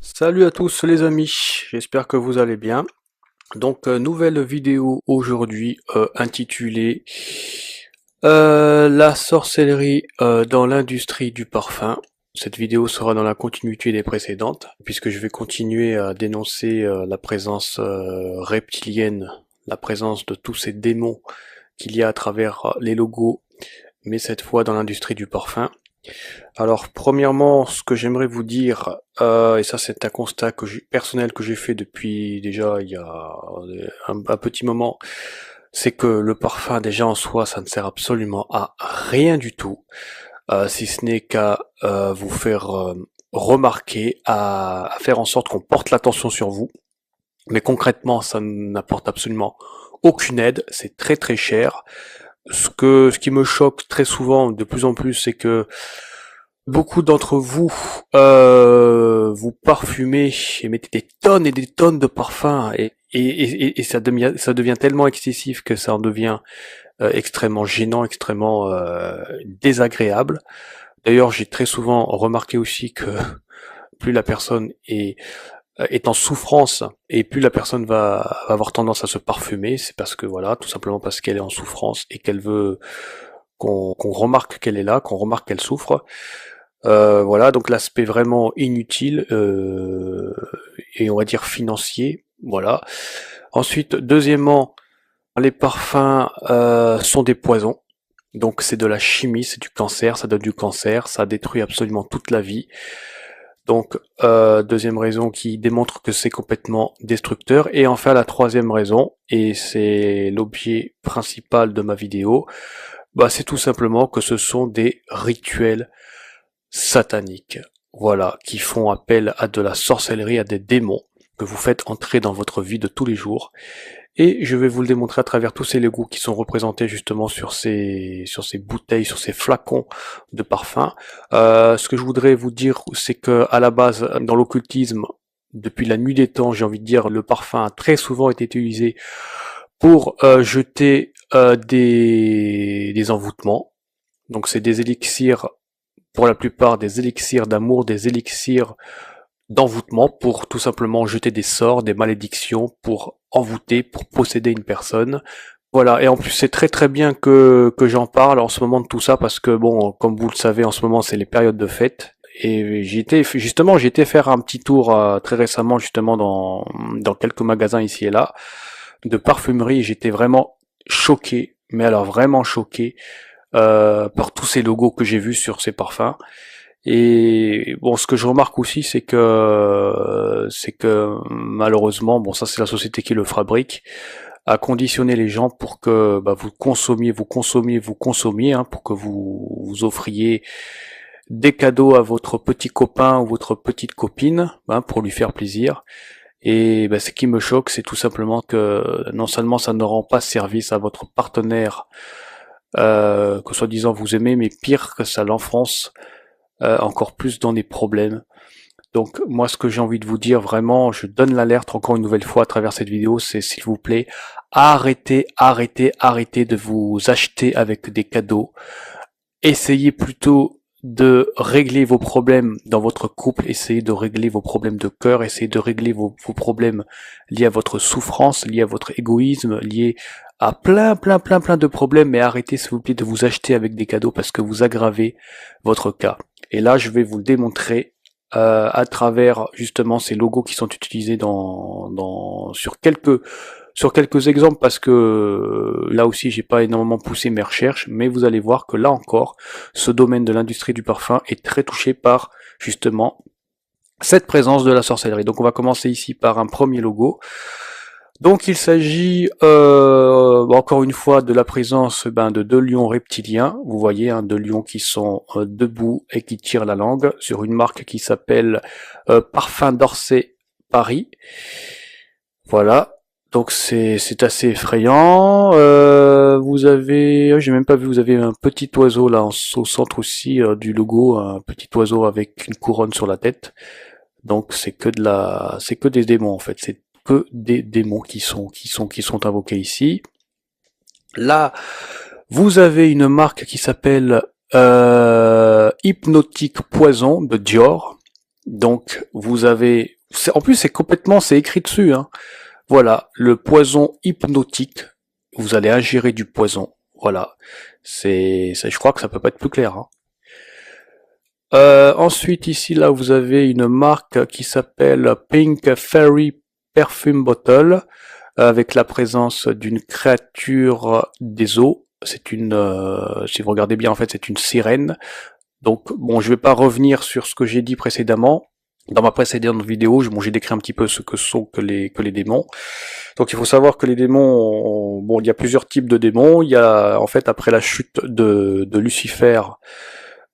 Salut à tous les amis, j'espère que vous allez bien. Donc nouvelle vidéo aujourd'hui intitulée La sorcellerie dans l'industrie du parfum. Cette vidéo sera dans la continuité des précédentes, puisque je vais continuer à dénoncer la présence reptilienne, la présence de tous ces démons qu'il y a à travers les logos, mais cette fois dans l'industrie du parfum. Alors premièrement, ce que j'aimerais vous dire, et ça c'est un constat personnel que j'ai fait depuis déjà il y a un petit moment, c'est que le parfum déjà en soi ça ne sert absolument à rien du tout, si ce n'est qu'à vous faire remarquer, à faire en sorte qu'on porte l'attention sur vous, mais concrètement ça n'apporte absolument aucune aide, c'est très très cher. Ce qui me choque très souvent, de plus en plus, c'est que beaucoup d'entre vous vous parfumez et mettez des tonnes et des tonnes de parfums et ça devient tellement excessif que ça en devient extrêmement gênant, extrêmement désagréable. D'ailleurs, j'ai très souvent remarqué aussi que plus la personne est est en souffrance, et plus la personne va avoir tendance à se parfumer, c'est parce que voilà, tout simplement parce qu'elle est en souffrance et qu'elle veut qu'on remarque qu'elle est là, qu'on remarque qu'elle souffre. Voilà, donc l'aspect vraiment inutile et on va dire financier, voilà. Ensuite, deuxièmement, les parfums sont des poisons. Donc c'est de la chimie, c'est du cancer, ça donne du cancer, ça détruit absolument toute la vie. Donc deuxième raison qui démontre que c'est complètement destructeur. Et enfin la troisième raison, et c'est l'objet principal de ma vidéo, bah c'est tout simplement que ce sont des rituels sataniques. Voilà, qui font appel à de la sorcellerie, à des démons que vous faites entrer dans votre vie de tous les jours. Et je vais vous le démontrer à travers tous ces logos qui sont représentés justement sur ces bouteilles, sur ces flacons de parfum. Ce que je voudrais vous dire, c'est que à la base, dans l'occultisme, depuis la nuit des temps, j'ai envie de dire, le parfum a très souvent été utilisé pour jeter des envoûtements. Donc c'est des élixirs, pour la plupart des élixirs d'amour, des élixirs d'envoûtement, pour tout simplement jeter des sorts, des malédictions, pour envoûter, pour posséder une personne. Voilà, et en plus c'est très très bien que j'en parle en ce moment de tout ça, parce que bon, comme vous le savez, en ce moment c'est les périodes de fête, et j'ai été faire un petit tour très récemment justement dans quelques magasins ici et là, de parfumerie, et j'étais vraiment choqué, mais alors vraiment choqué, par tous ces logos que j'ai vus sur ces parfums. Et bon, ce que je remarque aussi, c'est que malheureusement, bon, ça c'est la société qui le fabrique, a conditionné les gens pour que bah, vous consommiez, hein, pour que vous offriez des cadeaux à votre petit copain ou votre petite copine, hein, pour lui faire plaisir. Et bah, ce qui me choque, c'est tout simplement que non seulement ça ne rend pas service à votre partenaire que soi-disant vous aimez, mais pire que ça l'enfonce encore plus dans des problèmes. Donc moi ce que j'ai envie de vous dire vraiment, je donne l'alerte encore une nouvelle fois à travers cette vidéo, c'est s'il vous plaît, arrêtez de vous acheter avec des cadeaux. Essayez plutôt de régler vos problèmes dans votre couple, essayez de régler vos problèmes de cœur, essayez de régler vos problèmes liés à votre souffrance, liés à votre égoïsme, liés à plein de problèmes, mais arrêtez s'il vous plaît de vous acheter avec des cadeaux parce que vous aggravez votre cas. Et là, je vais vous le démontrer à travers justement ces logos qui sont utilisés sur quelques exemples, parce que là aussi j'ai pas énormément poussé mes recherches, mais vous allez voir que là encore, ce domaine de l'industrie du parfum est très touché par justement cette présence de la sorcellerie. Donc on va commencer ici par un premier logo. Donc il s'agit encore une fois de la présence de deux lions reptiliens. Vous voyez, hein, deux lions qui sont debout et qui tirent la langue sur une marque qui s'appelle Parfum d'Orsay Paris. Voilà. Donc c'est assez effrayant. Vous avez, j'ai même pas vu, vous avez un petit oiseau là au centre aussi du logo, un petit oiseau avec une couronne sur la tête. Donc c'est que des démons en fait. C'est que des démons qui sont invoqués ici. Là, vous avez une marque qui s'appelle Hypnotique Poison de Dior. Donc vous avez, en plus c'est écrit dessus, hein. Voilà, le poison hypnotique. Vous allez ingérer du poison. Voilà, je crois que ça peut pas être plus clair, hein. Ensuite ici là vous avez une marque qui s'appelle Pink Fairy Perfume Bottle avec la présence d'une créature des eaux. C'est une, si vous regardez bien en fait c'est une sirène. Donc bon, je vais pas revenir sur ce que j'ai dit précédemment. Dans ma précédente vidéo, j'ai décrit un petit peu ce que sont que les démons. Donc il faut savoir que les démons, bon, il y a plusieurs types de démons. Il y a en fait après la chute de Lucifer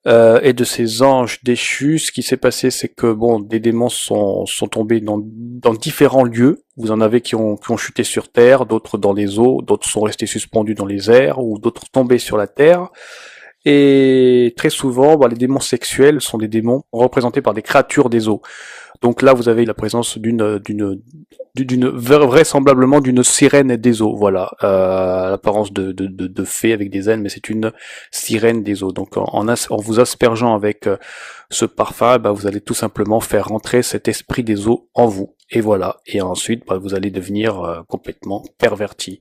et de ses anges déchus, ce qui s'est passé, c'est que bon, des démons sont tombés dans différents lieux. Vous en avez qui ont chuté sur terre, d'autres dans les eaux, d'autres sont restés suspendus dans les airs, ou d'autres tombés sur la terre. Et très souvent, les démons sexuels sont des démons représentés par des créatures des eaux. Donc là, vous avez la présence vraisemblablement d'une sirène des eaux. Voilà, l'apparence de fée avec des ailes, mais c'est une sirène des eaux. Donc en vous aspergeant avec ce parfum, bah, vous allez tout simplement faire rentrer cet esprit des eaux en vous. Et voilà. Et ensuite, bah, vous allez devenir complètement perverti.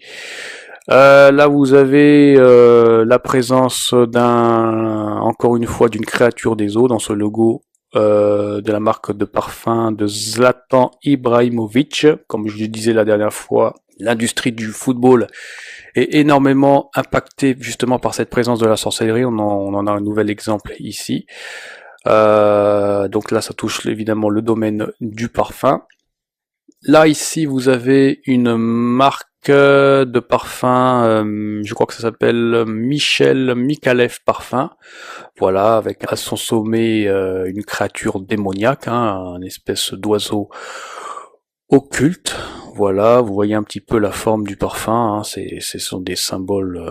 Là, vous avez la présence encore une fois, d'une créature des eaux dans ce logo de la marque de parfum de Zlatan Ibrahimovic. Comme je le disais la dernière fois, l'industrie du football est énormément impactée justement par cette présence de la sorcellerie. On en a un nouvel exemple ici. Donc là, ça touche évidemment le domaine du parfum. Là, ici, vous avez une marque de parfum, je crois que ça s'appelle Michel Micallef Parfum. Voilà, avec à son sommet une créature démoniaque, hein, une espèce d'oiseau occulte. Voilà, vous voyez un petit peu la forme du parfum, hein, ce sont des symboles,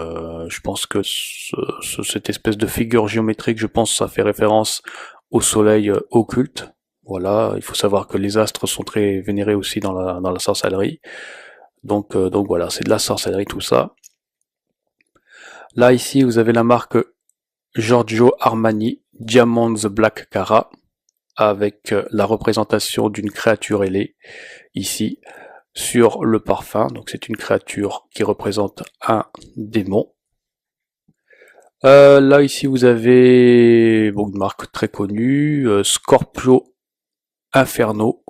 je pense que cette espèce de figure géométrique, je pense ça fait référence au soleil occulte. Voilà, il faut savoir que les astres sont très vénérés aussi dans la sorcellerie. Donc voilà, c'est de la sorcellerie tout ça. Là ici, vous avez la marque Giorgio Armani Diamond the Black Cara avec la représentation d'une créature ailée ici sur le parfum. Donc c'est une créature qui représente un démon. Là ici vous avez une marque très connue, Scorpio Inferno,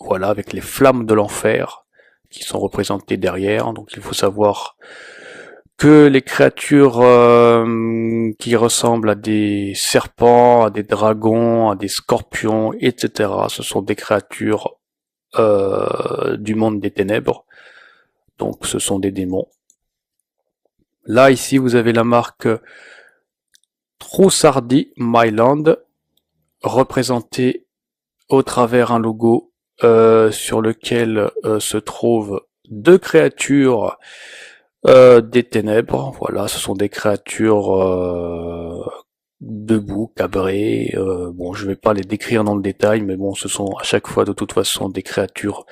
voilà, avec les flammes de l'enfer qui sont représentées derrière. Donc il faut savoir que les créatures qui ressemblent à des serpents, à des dragons, à des scorpions, etc., ce sont des créatures du monde des ténèbres. Donc ce sont des démons. Là ici vous avez la marque Troussardi Myland, représentée au travers un logo sur lequel se trouvent deux créatures des ténèbres. Voilà, ce sont des créatures debout, cabrées. Bon, je vais pas les décrire dans le détail, mais bon, ce sont à chaque fois de toute façon des créatures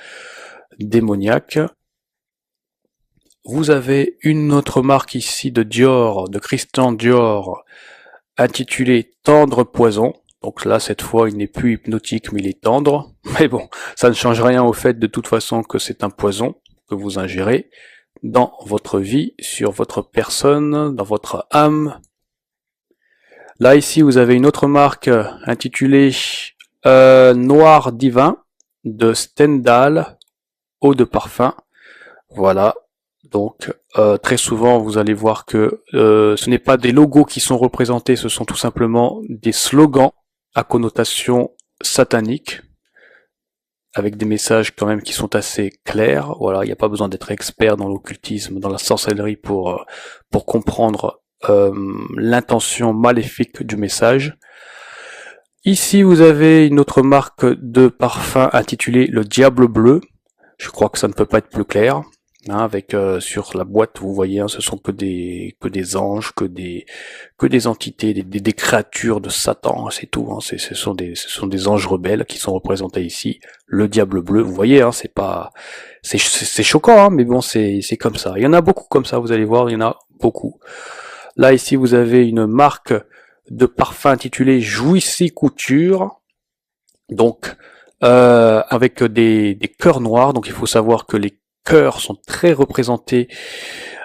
démoniaques. Vous avez une autre marque ici de Dior, de Christian Dior, intitulée Tendre Poison. Donc là, cette fois, il n'est plus hypnotique, mais il est tendre. Mais bon, ça ne change rien au fait de toute façon que c'est un poison que vous ingérez dans votre vie, sur votre personne, dans votre âme. Là, ici, vous avez une autre marque intitulée Noir Divin de Stendhal, eau de parfum. Voilà. Donc, très souvent, vous allez voir que ce n'est pas des logos qui sont représentés, ce sont tout simplement des slogans à connotation satanique, avec des messages quand même qui sont assez clairs. Voilà, il n'y a pas besoin d'être expert dans l'occultisme, dans la sorcellerie pour comprendre l'intention maléfique du message. Ici, vous avez une autre marque de parfum intitulée Le Diable Bleu. Je crois que ça ne peut pas être plus clair. Hein, avec sur la boîte, vous voyez, hein, ce sont que des anges, que des entités, des créatures de Satan, c'est tout. Hein, ce sont des anges rebelles qui sont représentés ici. Le diable bleu, vous voyez, hein, c'est choquant, hein, mais bon, c'est comme ça. Il y en a beaucoup comme ça, vous allez voir, il y en a beaucoup. Là ici, vous avez une marque de parfum intitulée Jouissy Couture, donc avec des cœurs noirs. Donc il faut savoir que les cœurs sont très représentés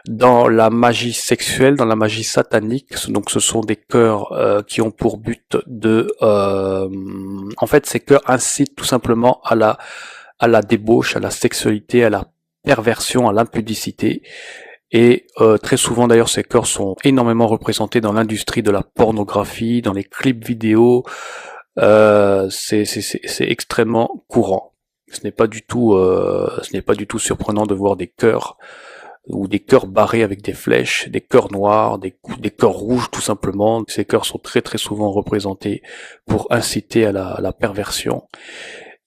dans la magie sexuelle, dans la magie satanique. Donc ce sont des cœurs qui ont pour but de... en fait, ces cœurs incitent tout simplement à la débauche, à la sexualité, à la perversion, à l'impudicité. Et très souvent d'ailleurs, ces cœurs sont énormément représentés dans l'industrie de la pornographie, dans les clips vidéo. C'est extrêmement courant. Ce n'est pas du tout surprenant de voir des cœurs ou des cœurs barrés avec des flèches, des cœurs noirs, des cœurs rouges tout simplement. Ces cœurs sont très très souvent représentés pour inciter à la perversion.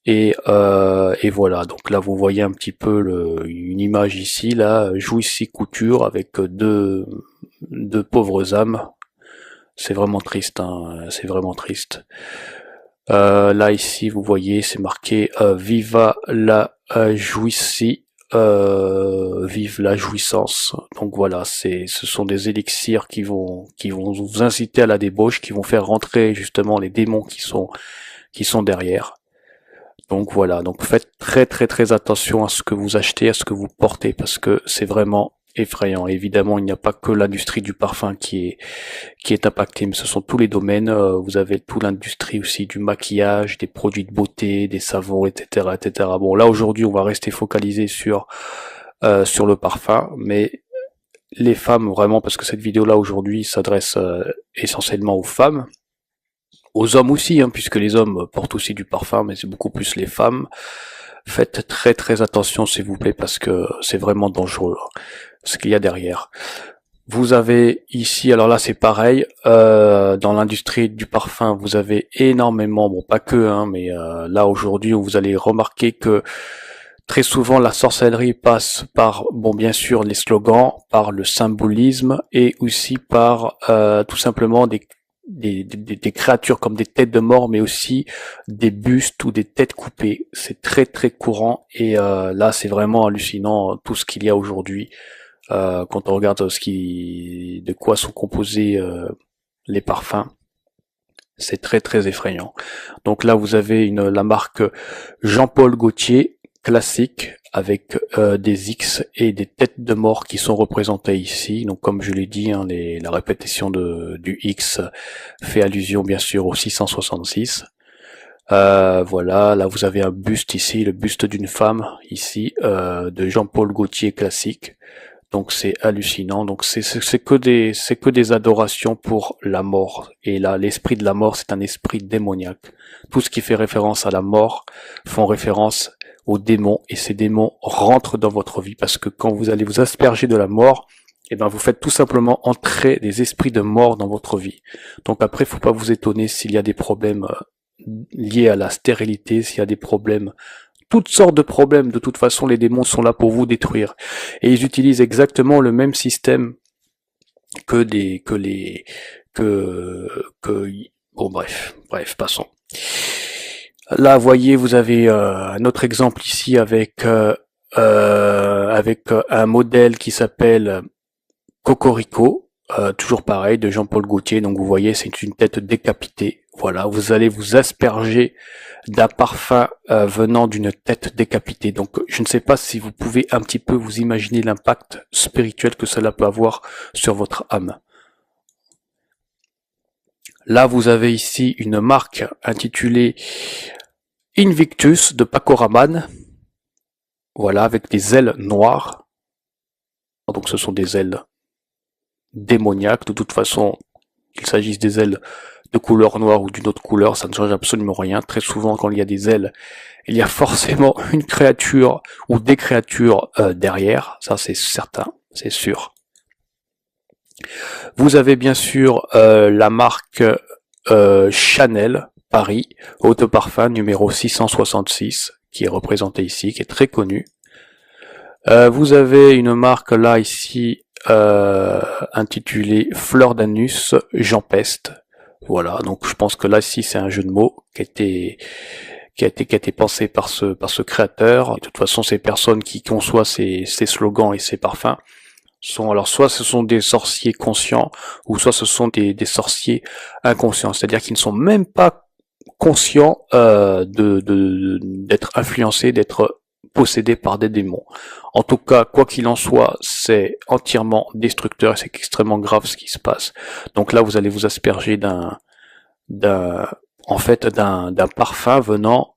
Et voilà. Donc là, vous voyez un petit peu une image ici, là, Jouissy Couture avec deux pauvres âmes. C'est vraiment triste, hein. C'est vraiment triste. Là ici vous voyez c'est marqué Viva la jouissie, vive la jouissance. Donc voilà, ce sont des élixirs qui vont vous inciter à la débauche, qui vont faire rentrer justement les démons qui sont derrière. Donc voilà, donc faites très très très attention à ce que vous achetez, à ce que vous portez, parce que c'est vraiment effrayant. Évidemment, il n'y a pas que l'industrie du parfum qui est impactée, mais ce sont tous les domaines. Vous avez toute l'industrie aussi du maquillage, des produits de beauté, des savons, etc., etc. Bon, là aujourd'hui, on va rester focalisé sur le parfum, mais les femmes vraiment, parce que cette vidéo-là aujourd'hui s'adresse essentiellement aux femmes. Aux hommes aussi, hein, puisque les hommes portent aussi du parfum, mais c'est beaucoup plus les femmes. Faites très très attention s'il vous plaît, parce que c'est vraiment dangereux ce qu'il y a derrière. Vous avez ici, alors là c'est pareil, dans l'industrie du parfum, vous avez énormément, bon pas que, hein, mais là aujourd'hui vous allez remarquer que très souvent la sorcellerie passe par, bon bien sûr les slogans, par le symbolisme et aussi par tout simplement des créatures comme des têtes de mort, mais aussi des bustes ou des têtes coupées. C'est très très courant et là c'est vraiment hallucinant tout ce qu'il y a aujourd'hui quand on regarde de quoi sont composés les parfums. C'est très très effrayant. Donc là vous avez la marque Jean-Paul Gaultier classique avec des X et des têtes de mort qui sont représentées ici. Donc comme je l'ai dit, hein, la répétition du X fait allusion bien sûr au 666. Voilà, là vous avez un buste ici, le buste d'une femme ici, de Jean-Paul Gaultier classique. Donc c'est hallucinant. Donc c'est que des adorations pour la mort. Et là, l'esprit de la mort, c'est un esprit démoniaque. Tout ce qui fait référence à la mort font référence aux démons, et ces démons rentrent dans votre vie parce que quand vous allez vous asperger de la mort, eh ben vous faites tout simplement entrer des esprits de mort dans votre vie. Donc après, faut pas vous étonner s'il y a des problèmes liés à la stérilité, s'il y a des problèmes, toutes sortes de problèmes. De toute façon, les démons sont là pour vous détruire. Et ils utilisent exactement le même système bon bref, passons. Là, voyez, vous avez un autre exemple ici avec un modèle qui s'appelle Cocorico, toujours pareil, de Jean-Paul Gaultier. Donc vous voyez, c'est une tête décapitée. Voilà, vous allez vous asperger d'un parfum venant d'une tête décapitée. Donc je ne sais pas si vous pouvez un petit peu vous imaginer l'impact spirituel que cela peut avoir sur votre âme. Là, vous avez ici une marque intitulée Invictus de Paco Rabanne. Voilà, avec des ailes noires. Donc ce sont des ailes démoniaques. De toute façon, qu'il s'agisse des ailes de couleur noire ou d'une autre couleur, ça ne change absolument rien. Très souvent, quand il y a des ailes, il y a forcément une créature ou des créatures derrière. Ça, c'est certain, c'est sûr. Vous avez bien sûr la marque Chanel Paris, eau de parfum numéro 666, qui est représentée ici, qui est très connue. Vous avez une marque là ici intitulée Fleur d'Anus Jean Peste. Voilà, donc je pense que là ici c'est un jeu de mots qui a été pensé par ce créateur. De toute façon, ces personnes qui conçoivent ces slogans et ces parfums sont, alors soit ce sont des sorciers conscients, ou soit ce sont des sorciers inconscients, c'est-à-dire qu'ils ne sont même pas conscients d'être influencés, d'être possédés par des démons. En tout cas, quoi qu'il en soit, c'est entièrement destructeur et c'est extrêmement grave ce qui se passe. Donc là, vous allez vous asperger d'un parfum venant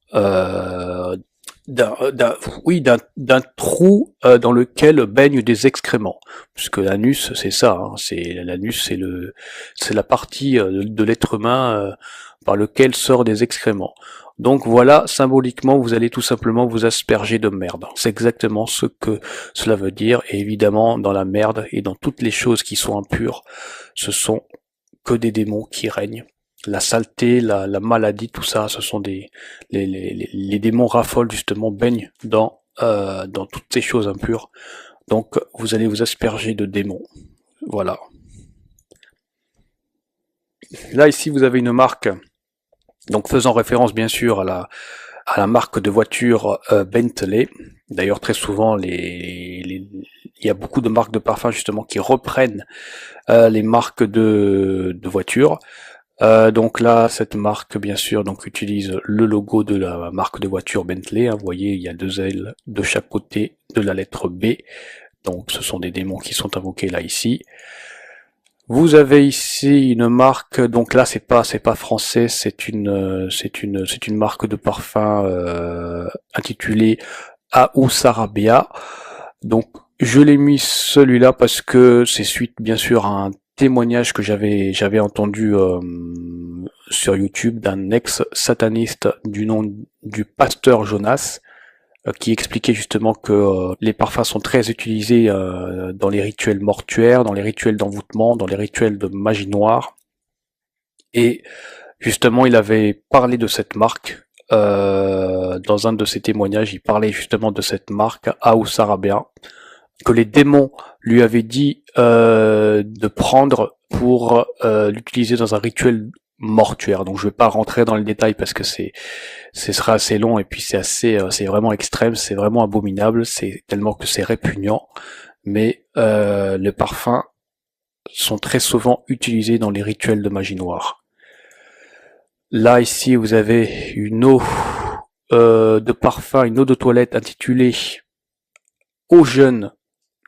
d'un trou dans lequel baignent des excréments, puisque l'anus c'est ça, hein, l'anus c'est la partie de l'être humain par lequel sort des excréments. Donc voilà, symboliquement, vous allez tout simplement vous asperger de merde. C'est exactement ce que cela veut dire, et évidemment, dans la merde et dans toutes les choses qui sont impures, ce sont que des démons qui règnent. La saleté, la maladie, tout ça, ce sont les démons raffolent justement, baignent dans toutes ces choses impures. Donc vous allez vous asperger de démons. Voilà. Là ici vous avez une marque Donc faisant référence bien sûr à la marque de voiture Bentley. D'ailleurs très souvent il y a beaucoup de marques de parfums justement qui reprennent les marques de voitures. Donc là, cette marque, bien sûr, donc utilise le logo de la marque de voiture Bentley. Hein, vous voyez, il y a deux ailes de chaque côté de la lettre B. Donc, ce sont des démons qui sont invoqués là ici. Vous avez ici une marque. Donc là, c'est pas français. C'est une marque de parfum intitulée Aou Sarabia. Donc, je l'ai mis celui-là parce que c'est suite, bien sûr, à un témoignage que j'avais entendu sur YouTube d'un ex-sataniste du nom du pasteur Jonas qui expliquait justement que les parfums sont très utilisés dans les rituels mortuaires, dans les rituels d'envoûtement, dans les rituels de magie noire. Et justement, il avait parlé de cette marque dans un de ses témoignages. Il parlait justement de cette marque Aou Sarabia que les démons lui avaient dit de prendre pour l'utiliser dans un rituel mortuaire. Donc je vais pas rentrer dans les détails parce que ce sera assez long et puis c'est vraiment extrême, c'est vraiment abominable, c'est tellement que c'est répugnant. Mais les parfums sont très souvent utilisés dans les rituels de magie noire. Là ici vous avez une eau de parfum, une eau de toilette intitulée Eau jeune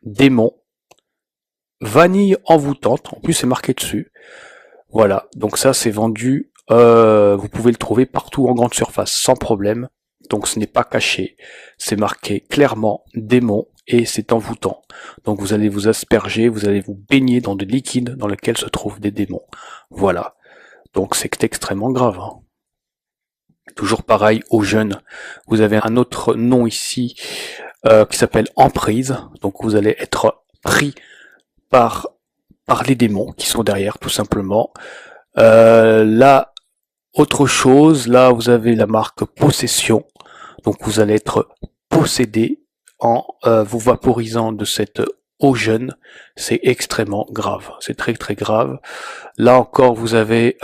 démon, vanille envoûtante, en plus c'est marqué dessus. Voilà, donc ça c'est vendu, vous pouvez le trouver partout en grande surface sans problème. Donc ce n'est pas caché, c'est marqué clairement démon et c'est envoûtant. Donc vous allez vous asperger, vous allez vous baigner dans des liquides dans lesquels se trouvent des démons. Voilà, donc c'est extrêmement grave. Hein. Toujours pareil aux jeunes, vous avez un autre nom ici qui s'appelle emprise. Donc vous allez être pris par les démons qui sont derrière, tout simplement. Là, autre chose, là vous avez la marque possession. Donc vous allez être possédé en vous vaporisant de cette eau jeune. C'est extrêmement grave, c'est très très grave. Là encore vous avez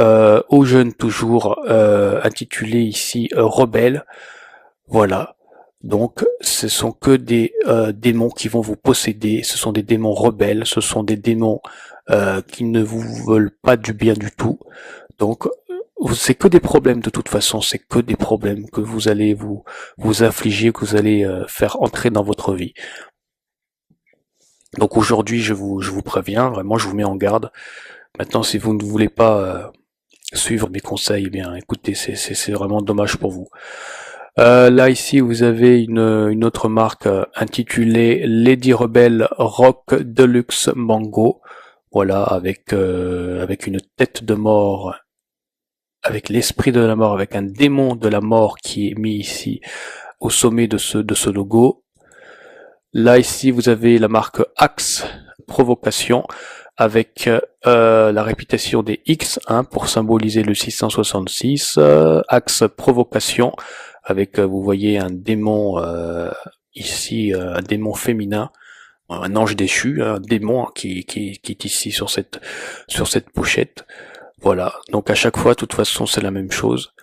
eau jeune toujours intitulée ici rebelle. Voilà. Donc, ce sont que des démons qui vont vous posséder. Ce sont des démons rebelles. Ce sont des démons qui ne vous veulent pas du bien du tout. Donc, c'est que des problèmes de toute façon. C'est que des problèmes que vous allez vous infliger, que vous allez faire entrer dans votre vie. Donc aujourd'hui, je vous préviens. Vraiment, je vous mets en garde. Maintenant, si vous ne voulez pas suivre mes conseils, eh bien, écoutez, c'est vraiment dommage pour vous. Là ici vous avez une autre marque intitulée Lady Rebel Rock Deluxe Mango. Voilà, avec une tête de mort, avec l'esprit de la mort, avec un démon de la mort qui est mis ici au sommet de ce logo. Là ici vous avez la marque Axe Provocation avec la réputation des X pour symboliser le 666, Axe Provocation avec vous voyez un démon ici, un démon féminin, un ange déchu, un démon qui est ici sur cette pochette. Voilà, donc à chaque fois, de toute façon, c'est la même chose.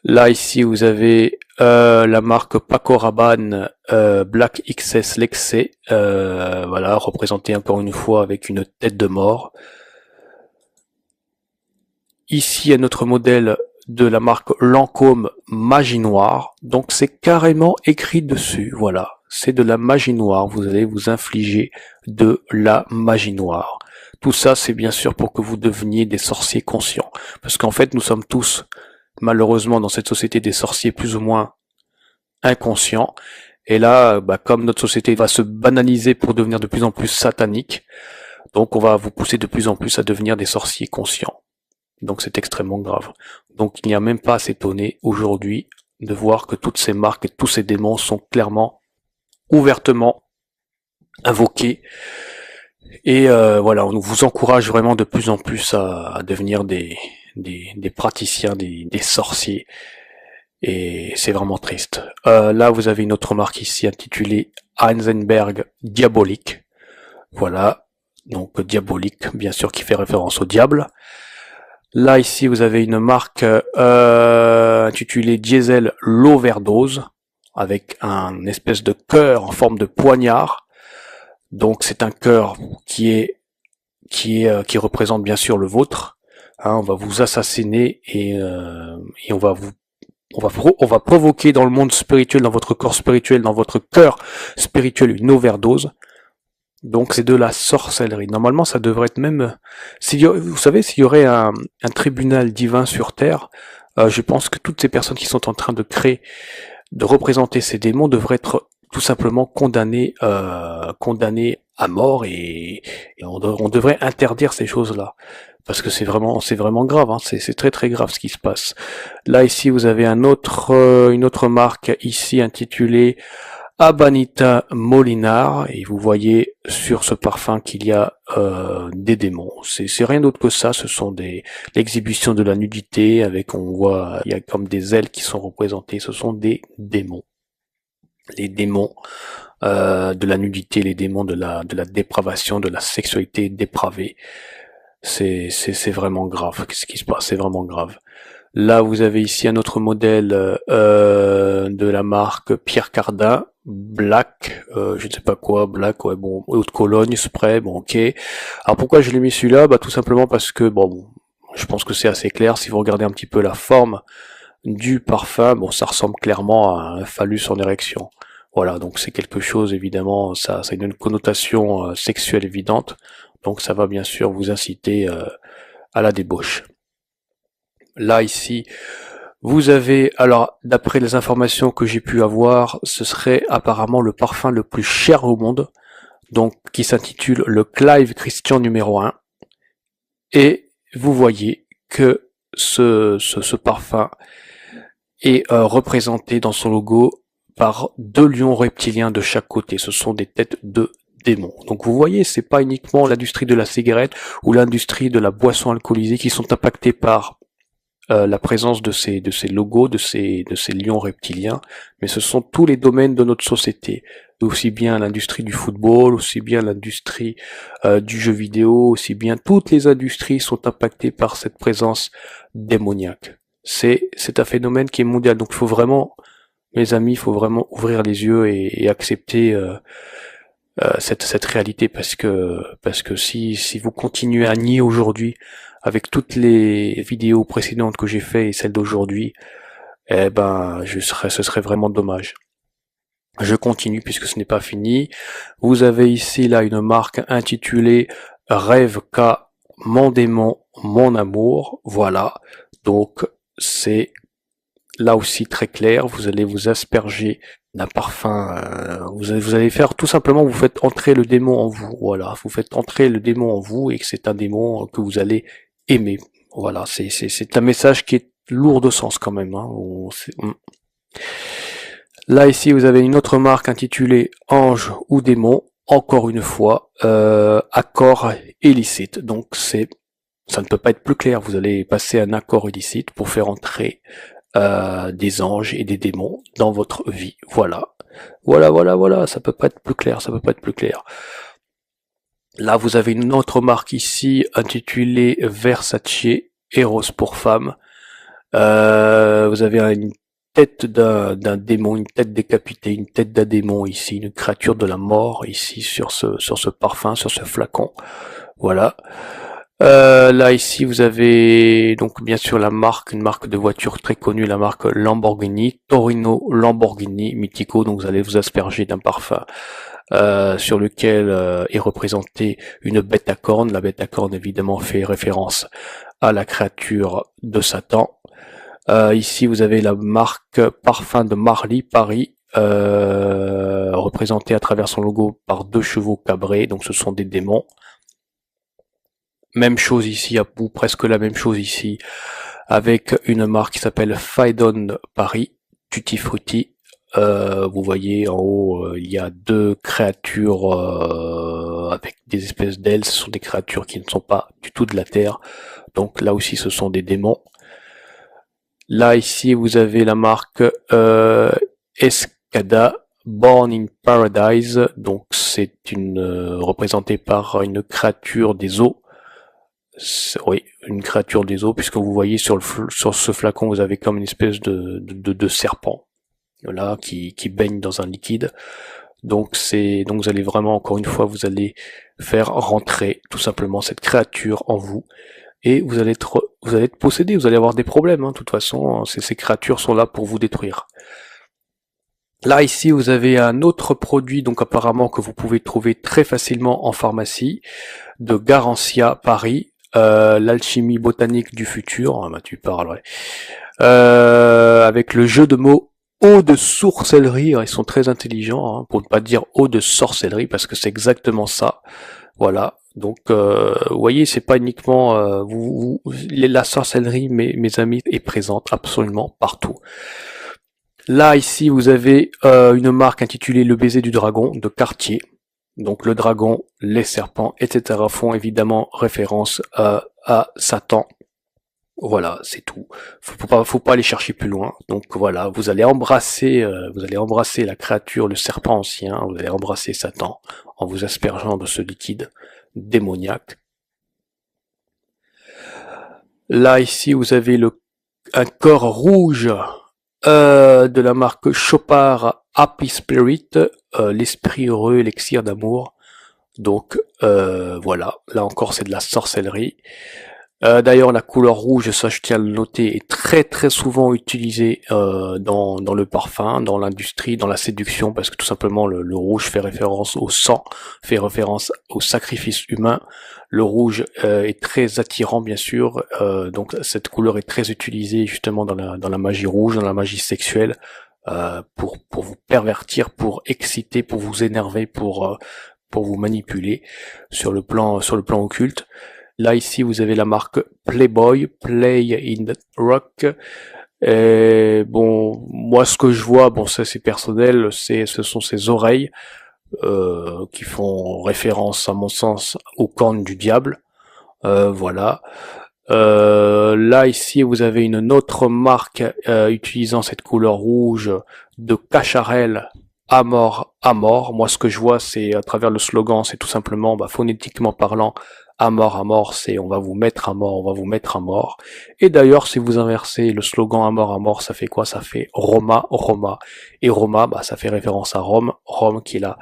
Là ici, vous avez la marque Paco Rabanne Black XS Lexé, voilà, représentée encore une fois avec une tête de mort. Ici, un autre modèle de la marque Lancôme Magie Noire. Donc c'est carrément écrit dessus, voilà. C'est de la magie noire, vous allez vous infliger de la magie noire. Tout ça, c'est bien sûr pour que vous deveniez des sorciers conscients. Parce qu'en fait, nous sommes tous, malheureusement, dans cette société des sorciers plus ou moins inconscients. Et là, comme notre société va se banaliser pour devenir de plus en plus satanique, donc on va vous pousser de plus en plus à devenir des sorciers conscients. Donc c'est extrêmement grave. Donc il n'y a même pas à s'étonner aujourd'hui de voir que toutes ces marques et tous ces démons sont clairement, ouvertement invoqués. Et voilà, on vous encourage vraiment de plus en plus à devenir des praticiens, des sorciers. Et c'est vraiment triste. Là vous avez une autre marque ici intitulée Heisenberg Diabolique. Voilà, donc diabolique, bien sûr qui fait référence au diable. Là, ici, vous avez une marque intitulée Diesel l'Overdose, avec un espèce de cœur en forme de poignard. Donc, c'est un cœur qui représente bien sûr le vôtre. Hein, on va vous assassiner et on va provoquer dans le monde spirituel, dans votre corps spirituel, dans votre cœur spirituel, une overdose. Donc c'est de la sorcellerie. Normalement, ça devrait être même, vous savez, s'il y aurait un tribunal divin sur Terre, je pense que toutes ces personnes qui sont en train de créer, de représenter ces démons devraient être tout simplement condamnées à mort et on devrait interdire ces choses-là. Parce que c'est vraiment grave, hein. C'est très très grave ce qui se passe. Là ici vous avez une autre marque ici intitulée Abanita Molinar et vous voyez sur ce parfum qu'il y a des démons. C'est rien d'autre que ça. Ce sont l'exhibition de la nudité avec on voit il y a comme des ailes qui sont représentées. Ce sont des démons. Les démons de la nudité, les démons de la dépravation, de la sexualité dépravée. C'est vraiment grave. Qu'est-ce qui se passe? C'est vraiment grave. Là, vous avez ici un autre modèle de la marque Pierre Cardin, Black, je ne sais pas quoi, Black, ouais, bon, eau de Cologne, spray, bon, ok. Alors pourquoi je l'ai mis celui-là? Bah tout simplement parce que, bon, je pense que c'est assez clair. Si vous regardez un petit peu la forme du parfum, bon, ça ressemble clairement à un phallus en érection. Voilà, donc c'est quelque chose, évidemment, ça a une connotation sexuelle évidente. Donc ça va bien sûr vous inciter à la débauche. Là, ici, vous avez, alors, d'après les informations que j'ai pu avoir, ce serait apparemment le parfum le plus cher au monde, donc qui s'intitule le Clive Christian numéro 1. Et vous voyez que ce parfum est représenté dans son logo par 2 lions reptiliens de chaque côté. Ce sont des têtes de démons. Donc vous voyez, c'est pas uniquement l'industrie de la cigarette ou l'industrie de la boisson alcoolisée qui sont impactés par la présence de ces logos, de ces lions reptiliens, mais ce sont tous les domaines de notre société, aussi bien l'industrie du football, aussi bien l'industrie du jeu vidéo, aussi bien toutes les industries sont impactées par cette présence démoniaque. C'est un phénomène qui est mondial, donc il faut vraiment, mes amis, il faut vraiment ouvrir les yeux et accepter cette réalité parce que si vous continuez à nier aujourd'hui avec toutes les vidéos précédentes que j'ai fait et celles d'aujourd'hui, eh ben ce serait vraiment dommage. Je continue puisque ce n'est pas fini. Vous avez ici là une marque intitulée Rêve K, mon démon, mon amour. Voilà. Donc c'est là aussi très clair. Vous allez vous asperger d'un parfum. Vous allez faire tout simplement, vous faites entrer le démon en vous. Voilà. Vous faites entrer le démon en vous et que c'est un démon que vous allez aimer. Voilà. C'est un message qui est lourd de sens quand même. Hein. Là ici vous avez une autre marque intitulée Ange ou démon, encore une fois, accord illicite. Donc ça ne peut pas être plus clair, vous allez passer un accord illicite pour faire entrer des anges et des démons dans votre vie. Voilà. Voilà, ça peut pas être plus clair, ça peut pas être plus clair. Là vous avez une autre marque ici intitulée Versace, Eros pour femmes. Vous avez une tête d'un démon, une tête décapitée, une tête d'un démon ici, une créature de la mort ici sur ce parfum, sur ce flacon. Voilà. Là ici vous avez donc bien sûr la marque, une marque de voiture très connue, la marque Lamborghini, Torino Lamborghini Mythico. Donc vous allez vous asperger d'un parfum sur lequel est représentée une bête à cornes. La bête à cornes évidemment fait référence à la créature de Satan. Ici, vous avez la marque Parfum de Marly, Paris, représentée à travers son logo par 2 chevaux cabrés, donc ce sont des démons. Même chose ici, ou presque la même chose ici, avec une marque qui s'appelle Faidon Paris, Tutti Frutti. Vous voyez en haut, il y a 2 créatures avec des espèces d'ailes, ce sont des créatures qui ne sont pas du tout de la terre, donc là aussi ce sont des démons. Là ici vous avez la marque Escada Born in Paradise, donc c'est représentée par une créature des eaux, Oui, une créature des eaux, puisque vous voyez sur ce flacon, vous avez comme une espèce de serpent, là, qui baigne dans un liquide. Donc vous allez vraiment, encore une fois, vous allez faire rentrer tout simplement cette créature en vous, et vous allez être possédé, vous allez avoir des problèmes, hein. De toute façon, ces créatures sont là pour vous détruire. Là, ici, vous avez un autre produit, donc apparemment que vous pouvez trouver très facilement en pharmacie, de Garancia Paris, l'alchimie botanique du futur. Ah bah tu parles, ouais. Avec le jeu de mots eau de sorcellerie. Ils sont très intelligents, hein, pour ne pas dire eau de sorcellerie, parce que c'est exactement ça. Voilà. Donc, vous voyez, c'est pas uniquement la sorcellerie, mes amis, est présente absolument partout. Là, ici, vous avez une marque intitulée Le Baiser du Dragon de Cartier. Donc le dragon, les serpents, etc. font évidemment référence à Satan. Voilà, c'est tout. Faut pas aller chercher plus loin. Donc voilà, vous allez embrasser la créature, le serpent ancien. Vous allez embrasser Satan en vous aspergeant de ce liquide démoniaque. Là ici, vous avez un corps rouge de la marque Chopard Happy Spirit, l'esprit heureux, l'élixir d'amour. Donc voilà, là encore c'est de la sorcellerie. D'ailleurs la couleur rouge, ça je tiens à le noter, est très très souvent utilisée dans le parfum, dans l'industrie, dans la séduction, parce que tout simplement le rouge fait référence au sang, fait référence au sacrifice humain. Le rouge est très attirant bien sûr, donc cette couleur est très utilisée justement dans la magie rouge, dans la magie sexuelle, pour vous pervertir, pour exciter, pour vous énerver, pour vous manipuler sur le plan occulte. Là ici vous avez la marque Playboy, Play in the Rock. Et bon, moi ce que je vois, bon ça c'est personnel, ce sont ses oreilles qui font référence à mon sens aux cornes du diable. Voilà. Là ici vous avez une autre marque utilisant cette couleur rouge de Cacharel. À mort, à mort. Moi, ce que je vois, c'est à travers le slogan, c'est tout simplement, phonétiquement parlant, à mort, c'est on va vous mettre à mort, on va vous mettre à mort. Et d'ailleurs, si vous inversez le slogan à mort, ça fait quoi? Ça fait Roma, Roma. Et Roma, ça fait référence à Rome, Rome qui est la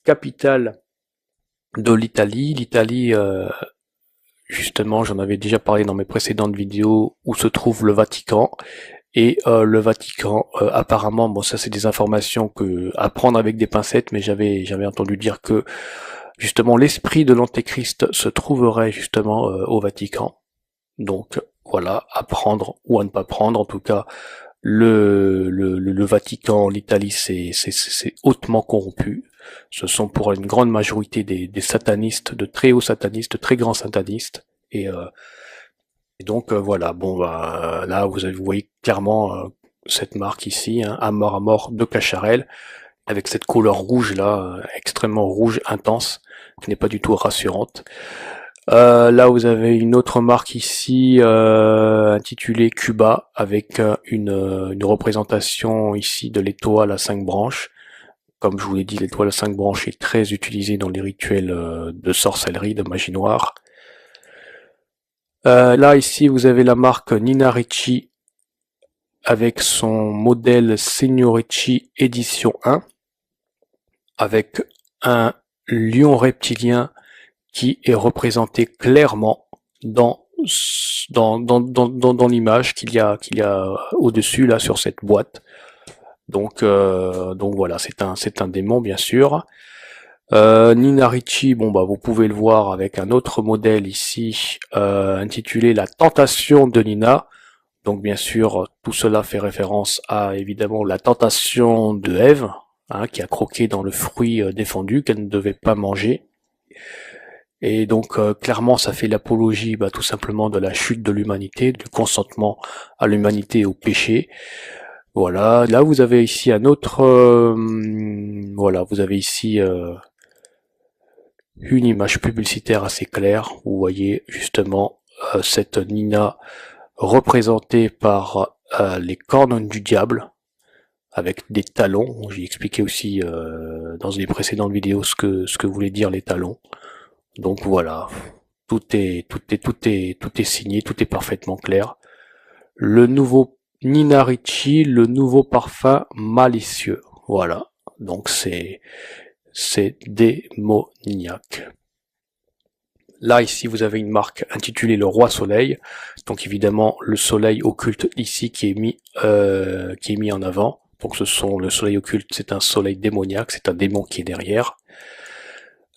capitale de l'Italie. L'Italie, justement, j'en avais déjà parlé dans mes précédentes vidéos, où se trouve le Vatican. Et le Vatican, apparemment, bon ça c'est des informations à prendre avec des pincettes, mais j'avais entendu dire que justement l'esprit de l'Antéchrist se trouverait justement au Vatican. Donc voilà, à prendre ou à ne pas prendre. En tout cas, le Vatican, l'Italie, c'est hautement corrompu. Ce sont pour une grande majorité des satanistes, de très hauts satanistes, de très grands satanistes. Et donc voilà, là vous voyez clairement cette marque ici, hein, à mort de Cacharel, avec cette couleur rouge là, extrêmement rouge, intense, qui n'est pas du tout rassurante. Là vous avez une autre marque ici intitulée Cuba, avec une représentation ici de l'étoile à 5 branches. Comme je vous l'ai dit, l'étoile à 5 branches est très utilisée dans les rituels de sorcellerie, de magie noire. Là ici vous avez la marque Nina Ricci avec son modèle Signor Ricci édition 1 avec un lion reptilien qui est représenté clairement dans l'image qu'il y a au-dessus là sur cette boîte. Donc voilà, c'est un démon bien sûr. Nina Ricci, vous pouvez le voir avec un autre modèle ici intitulé La Tentation de Nina. Donc bien sûr, tout cela fait référence à évidemment la tentation de Ève, hein, qui a croqué dans le fruit défendu qu'elle ne devait pas manger. Et donc clairement, ça fait l'apologie tout simplement de la chute de l'humanité, du consentement à l'humanité et au péché. Voilà, là vous avez ici un autre, vous avez ici une image publicitaire assez claire. Vous voyez justement cette Nina représentée par les cornes du diable avec des talons. J'ai expliqué aussi dans les précédentes vidéos ce que voulaient dire les talons. Donc voilà, tout est signé, tout est parfaitement clair. Le nouveau Nina Ricci, le nouveau parfum malicieux. Voilà. Donc c'est démoniaque. Là, ici, vous avez une marque intitulée Le Roi Soleil. Donc, évidemment, le soleil occulte ici qui est mis en avant. Donc, le soleil occulte, c'est un soleil démoniaque, c'est un démon qui est derrière.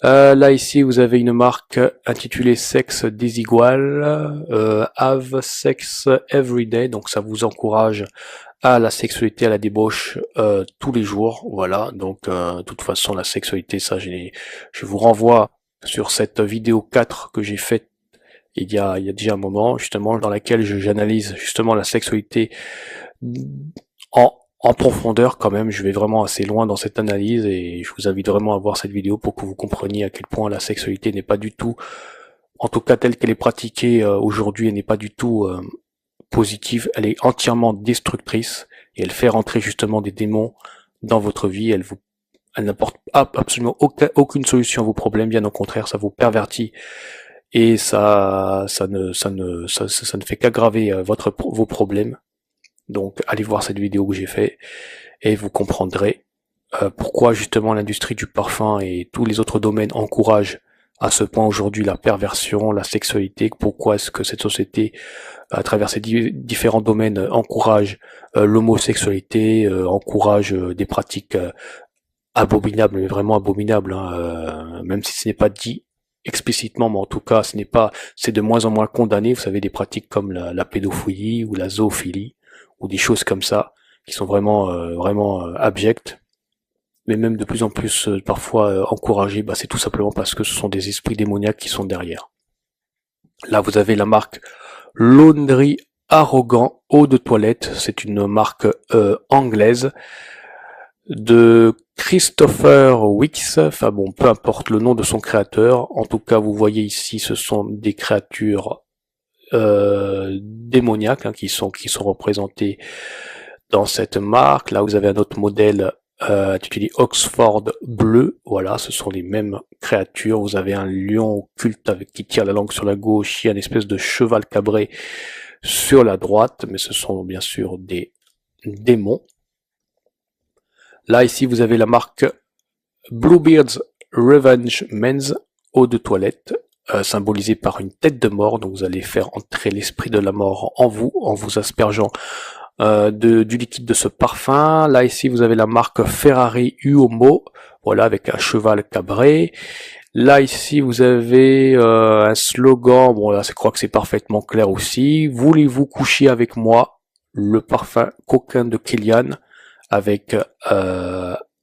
Là, ici, vous avez une marque intitulée Sexe Désigual, Have Sex Everyday. Donc, ça vous encourage à la sexualité, à la débauche tous les jours. Voilà. Donc, de toute façon, la sexualité, ça, je vous renvoie sur cette vidéo 4 que j'ai faite il y a déjà un moment, justement, dans laquelle j'analyse justement la sexualité en profondeur quand même. Je vais vraiment assez loin dans cette analyse et je vous invite vraiment à voir cette vidéo pour que vous compreniez à quel point la sexualité n'est pas du tout, en tout cas telle qu'elle est pratiquée aujourd'hui, elle n'est pas du tout positive, elle est entièrement destructrice et elle fait rentrer justement des démons dans votre vie, elle n'apporte absolument aucune solution à vos problèmes, bien au contraire, ça vous pervertit et ça ne fait qu'aggraver vos problèmes. Donc allez voir cette vidéo que j'ai fait et vous comprendrez pourquoi justement l'industrie du parfum et tous les autres domaines encouragent à ce point aujourd'hui la perversion, la sexualité, pourquoi est-ce que cette société à travers ces différents domaines encourage l'homosexualité, encourage des pratiques abominables, mais vraiment abominables, hein, même si ce n'est pas dit explicitement, mais en tout cas c'est de moins en moins condamné. Vous savez, des pratiques comme la pédophilie ou la zoophilie ou des choses comme ça qui sont vraiment abjectes, mais même de plus en plus parfois encouragées. C'est tout simplement parce que ce sont des esprits démoniaques qui sont derrière. Là, vous avez la marque Laundry Arrogant eau de toilette. C'est une marque anglaise de Christopher Wicks, enfin bon, peu importe le nom de son créateur. En tout cas, vous voyez ici, ce sont des créatures démoniaques qui sont représentées dans cette marque. Là, vous avez un autre modèle intitulé Oxford Bleu. Voilà, ce sont les mêmes créatures. Vous avez un lion occulte qui tire la langue sur la gauche, et un espèce de cheval cabré sur la droite, mais ce sont bien sûr des démons. Là, ici, vous avez la marque Bluebeard's Revenge Men's eau de toilette, symbolisée par une tête de mort. Donc, vous allez faire entrer l'esprit de la mort en vous aspergeant du liquide de ce parfum. Là, ici, vous avez la marque Ferrari Uomo, voilà, avec un cheval cabré. Là, ici, vous avez un slogan, bon, là, je crois que c'est parfaitement clair aussi. Voulez-vous coucher avec moi? Le parfum coquin de Kilian, avec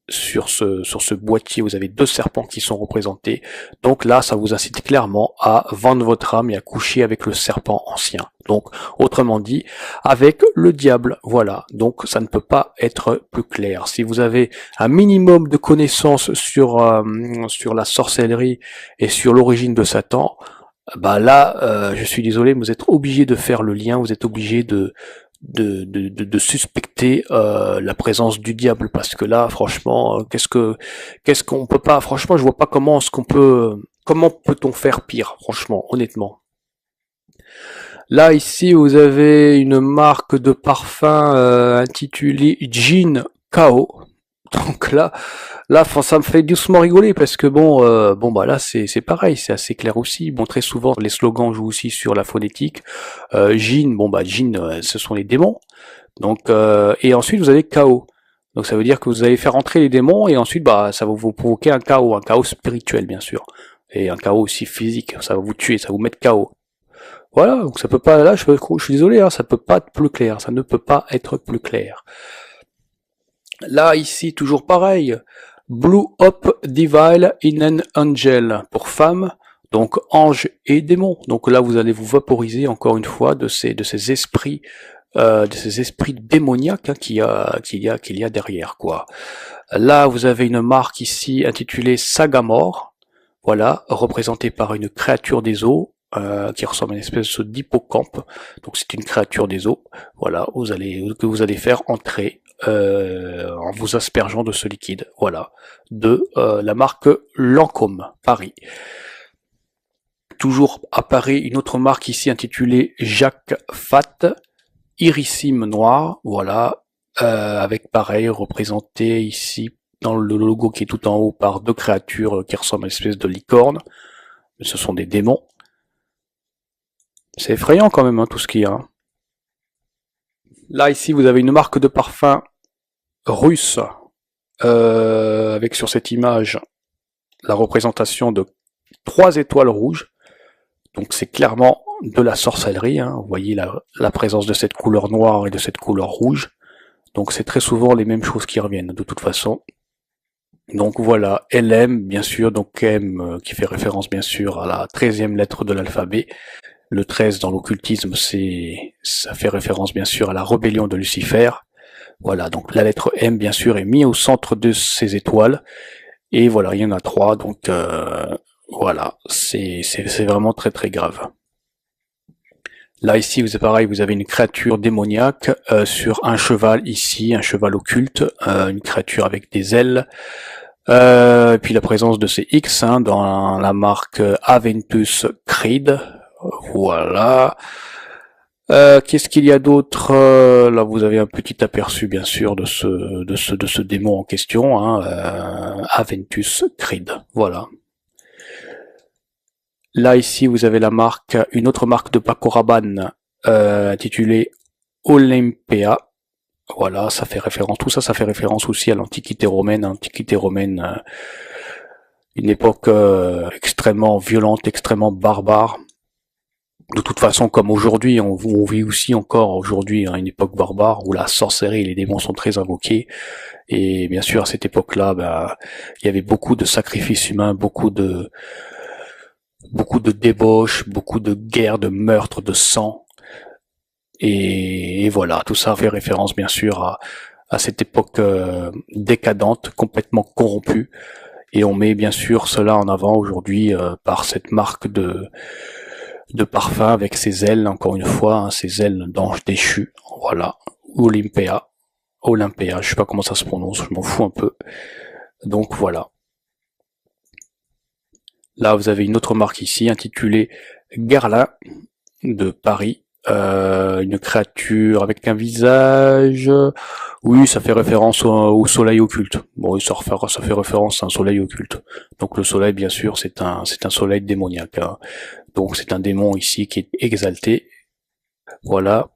sur ce boîtier, vous avez 2 serpents qui sont représentés. Donc là, ça vous incite clairement à vendre votre âme et à coucher avec le serpent ancien. Donc, autrement dit, avec le diable. Voilà. Donc, ça ne peut pas être plus clair. Si vous avez un minimum de connaissances sur la sorcellerie et sur l'origine de Satan, là, je suis désolé, mais vous êtes obligé de faire le lien. Vous êtes obligé de suspecter la présence du diable, parce que là franchement qu'est-ce qu'on peut pas, franchement je vois pas comment peut-on faire pire, franchement, honnêtement. Là ici vous avez une marque de parfum intitulée Jean Kao. Donc là ça me fait doucement rigoler, parce que là c'est pareil, c'est assez clair aussi. Bon, très souvent les slogans jouent aussi sur la phonétique. Jin, Jin, ce sont les démons. Donc et ensuite vous avez chaos. Donc ça veut dire que vous allez faire entrer les démons et ensuite ça va vous provoquer un chaos spirituel bien sûr, et un chaos aussi physique. Ça va vous tuer, ça va vous mettre chaos. Voilà, donc ça peut pas. Là, je suis désolé, ça peut pas être plus clair. Ça ne peut pas être plus clair. Là, ici, toujours pareil. Blue Up Devil in an Angel pour femme, donc ange et démon. Donc là, vous allez vous vaporiser encore une fois de ces esprits, démoniaques qu'il y a derrière, quoi. Là, vous avez une marque ici intitulée Sagamore, voilà, représentée par une créature des eaux. Qui ressemble à une espèce d'hippocampe. Donc c'est une créature des eaux. Voilà, que vous allez faire entrer en vous aspergeant de ce liquide. Voilà, de la marque Lancôme Paris. toujours apparaît une autre marque ici intitulée Jacques Fat, Irissime Noir, voilà, avec pareil représenté ici dans le logo qui est tout en haut par deux créatures qui ressemblent à une espèce de licorne, mais ce sont des démons. C'est effrayant quand même hein, tout ce qu'il y a. Là ici vous avez une marque de parfum russe, avec sur cette image la représentation de 3 étoiles rouges. Donc c'est clairement de la sorcellerie, hein. Vous voyez la présence de cette couleur noire et de cette couleur rouge. Donc c'est très souvent les mêmes choses qui reviennent de toute façon. Donc voilà, LM bien sûr, donc M qui fait référence bien sûr à la 13e lettre de l'alphabet. Le 13 dans l'occultisme, ça fait référence bien sûr à la rébellion de Lucifer. Voilà, donc la lettre M bien sûr est mise au centre de ces étoiles. Et voilà, il y en a 3, donc voilà, c'est vraiment très très grave. Là ici, vous pareil, vous avez une créature démoniaque sur un cheval ici, un cheval occulte, une créature avec des ailes. Et puis la présence de ces X hein, dans la marque Aventus Creed. Voilà. Qu'est-ce qu'il y a d'autre là, vous avez un petit aperçu, bien sûr, de ce démon en question, hein, Aventus Creed. Voilà. Là, ici, vous avez la marque, une autre marque de Paco Rabanne, intitulée Olympia. Voilà, ça fait référence, tout ça, ça fait référence aussi à l'Antiquité romaine. Une époque extrêmement violente, extrêmement barbare. De toute façon, comme aujourd'hui, on vit aussi encore aujourd'hui hein, une époque barbare où la sorcellerie et les démons sont très invoqués. Et bien sûr, à cette époque-là, il y avait beaucoup de sacrifices humains, beaucoup de débauches, beaucoup de guerres, de meurtres, de sang. Et voilà, tout ça fait référence bien sûr à cette époque décadente, complètement corrompue. Et on met bien sûr cela en avant aujourd'hui par cette marque de parfum avec ses ailes, encore une fois, hein, ses ailes d'ange déchu. Voilà, Olympia, je sais pas comment ça se prononce, je m'en fous un peu. Donc voilà. Là, vous avez une autre marque ici intitulée Guerlain de Paris. Une créature avec un visage. Oui, ça fait référence au soleil occulte. Bon, ça fait référence à un soleil occulte. Donc le soleil, bien sûr, c'est un soleil démoniaque. Hein. Donc c'est un démon ici qui est exalté. Voilà.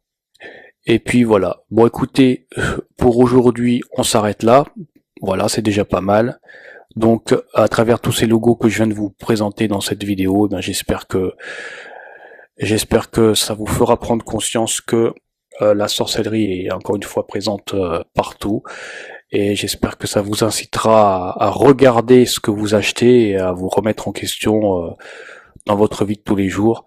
Et puis voilà. Bon, écoutez, pour aujourd'hui, on s'arrête là. Voilà, c'est déjà pas mal. Donc, à travers tous ces logos que je viens de vous présenter dans cette vidéo, j'espère que ça vous fera prendre conscience que la sorcellerie est encore une fois présente partout. Et j'espère que ça vous incitera à regarder ce que vous achetez et à vous remettre en question dans votre vie de tous les jours.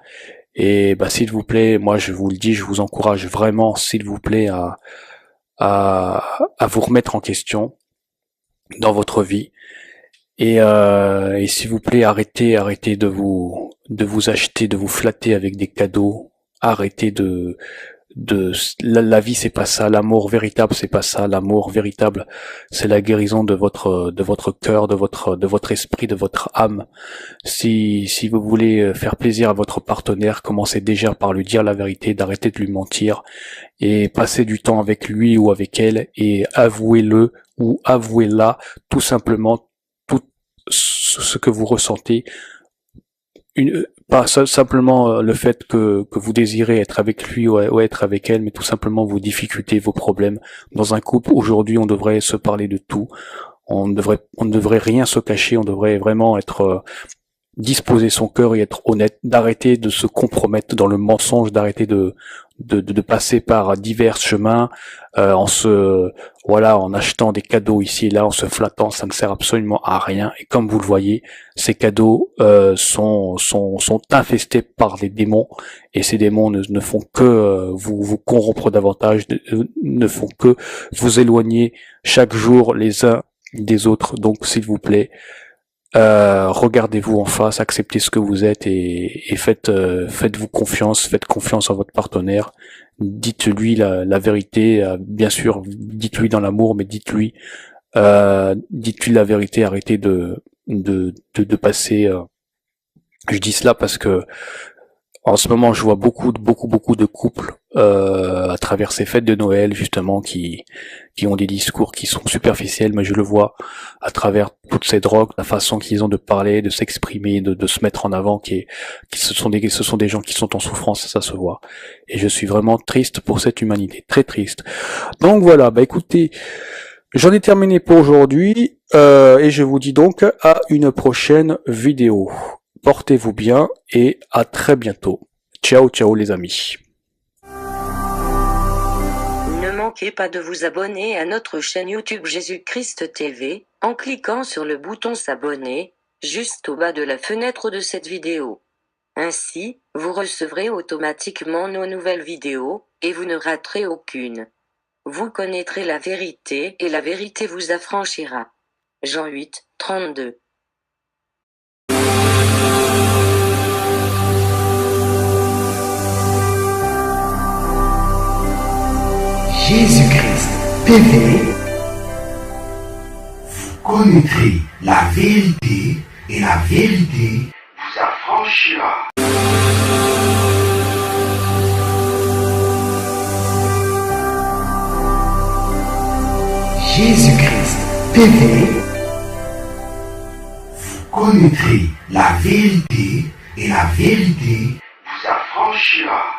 Et s'il vous plaît, moi je vous le dis, je vous encourage vraiment, s'il vous plaît, à vous remettre en question dans votre vie. Et s'il vous plaît, arrêtez de vous acheter, de vous flatter avec des cadeaux. Arrêtez la vie c'est pas ça, l'amour véritable c'est pas ça, l'amour véritable c'est la guérison de votre cœur, de votre esprit, de votre âme. Si vous voulez faire plaisir à votre partenaire, commencez déjà par lui dire la vérité, d'arrêter de lui mentir et passez du temps avec lui ou avec elle et avouez-le ou avouez-la tout simplement tout ce que vous ressentez. Pas simplement le fait que vous désirez être avec lui ou être avec elle, mais tout simplement vos difficultés, vos problèmes. Dans un couple, aujourd'hui, on devrait se parler de tout. On ne devrait rien se cacher, on devrait vraiment être disposer son cœur et être honnête, d'arrêter de se compromettre dans le mensonge, d'arrêter de passer par divers chemins en achetant des cadeaux ici et là, en se flattant, ça ne sert absolument à rien. Et comme vous le voyez, ces cadeaux sont infestés par des démons, et ces démons ne font que vous corrompre davantage, ne font que vous éloigner chaque jour les uns des autres. Donc s'il vous plaît, regardez-vous en face, acceptez ce que vous êtes et faites-vous confiance, faites confiance à votre partenaire. Dites-lui la vérité, bien sûr, dites-lui dans l'amour, mais dites-lui la vérité. Arrêtez de passer Je dis cela parce que en ce moment, je vois beaucoup de couples à travers ces fêtes de Noël justement qui ont des discours qui sont superficiels, mais je le vois à travers toutes ces drogues, la façon qu'ils ont de parler, de s'exprimer, de se mettre en avant, ce sont des gens qui sont en souffrance, ça se voit. Et je suis vraiment triste pour cette humanité, très triste. Donc voilà, bah écoutez, j'en ai terminé pour aujourd'hui et je vous dis donc à une prochaine vidéo. Portez-vous bien et à très bientôt. Ciao, ciao les amis. Ne manquez pas de vous abonner à notre chaîne YouTube Jésus-Christ TV, en cliquant sur le bouton s'abonner, juste au bas de la fenêtre de cette vidéo. Ainsi, vous recevrez automatiquement nos nouvelles vidéos, et vous ne raterez aucune. Vous connaîtrez la vérité et la vérité vous affranchira. Jean 8, 32. Jésus-Christ TV, vous connaîtrez la vérité et la vérité vous affranchira. Jésus-Christ TV, vous connaîtrez la vérité et la vérité vous affranchira.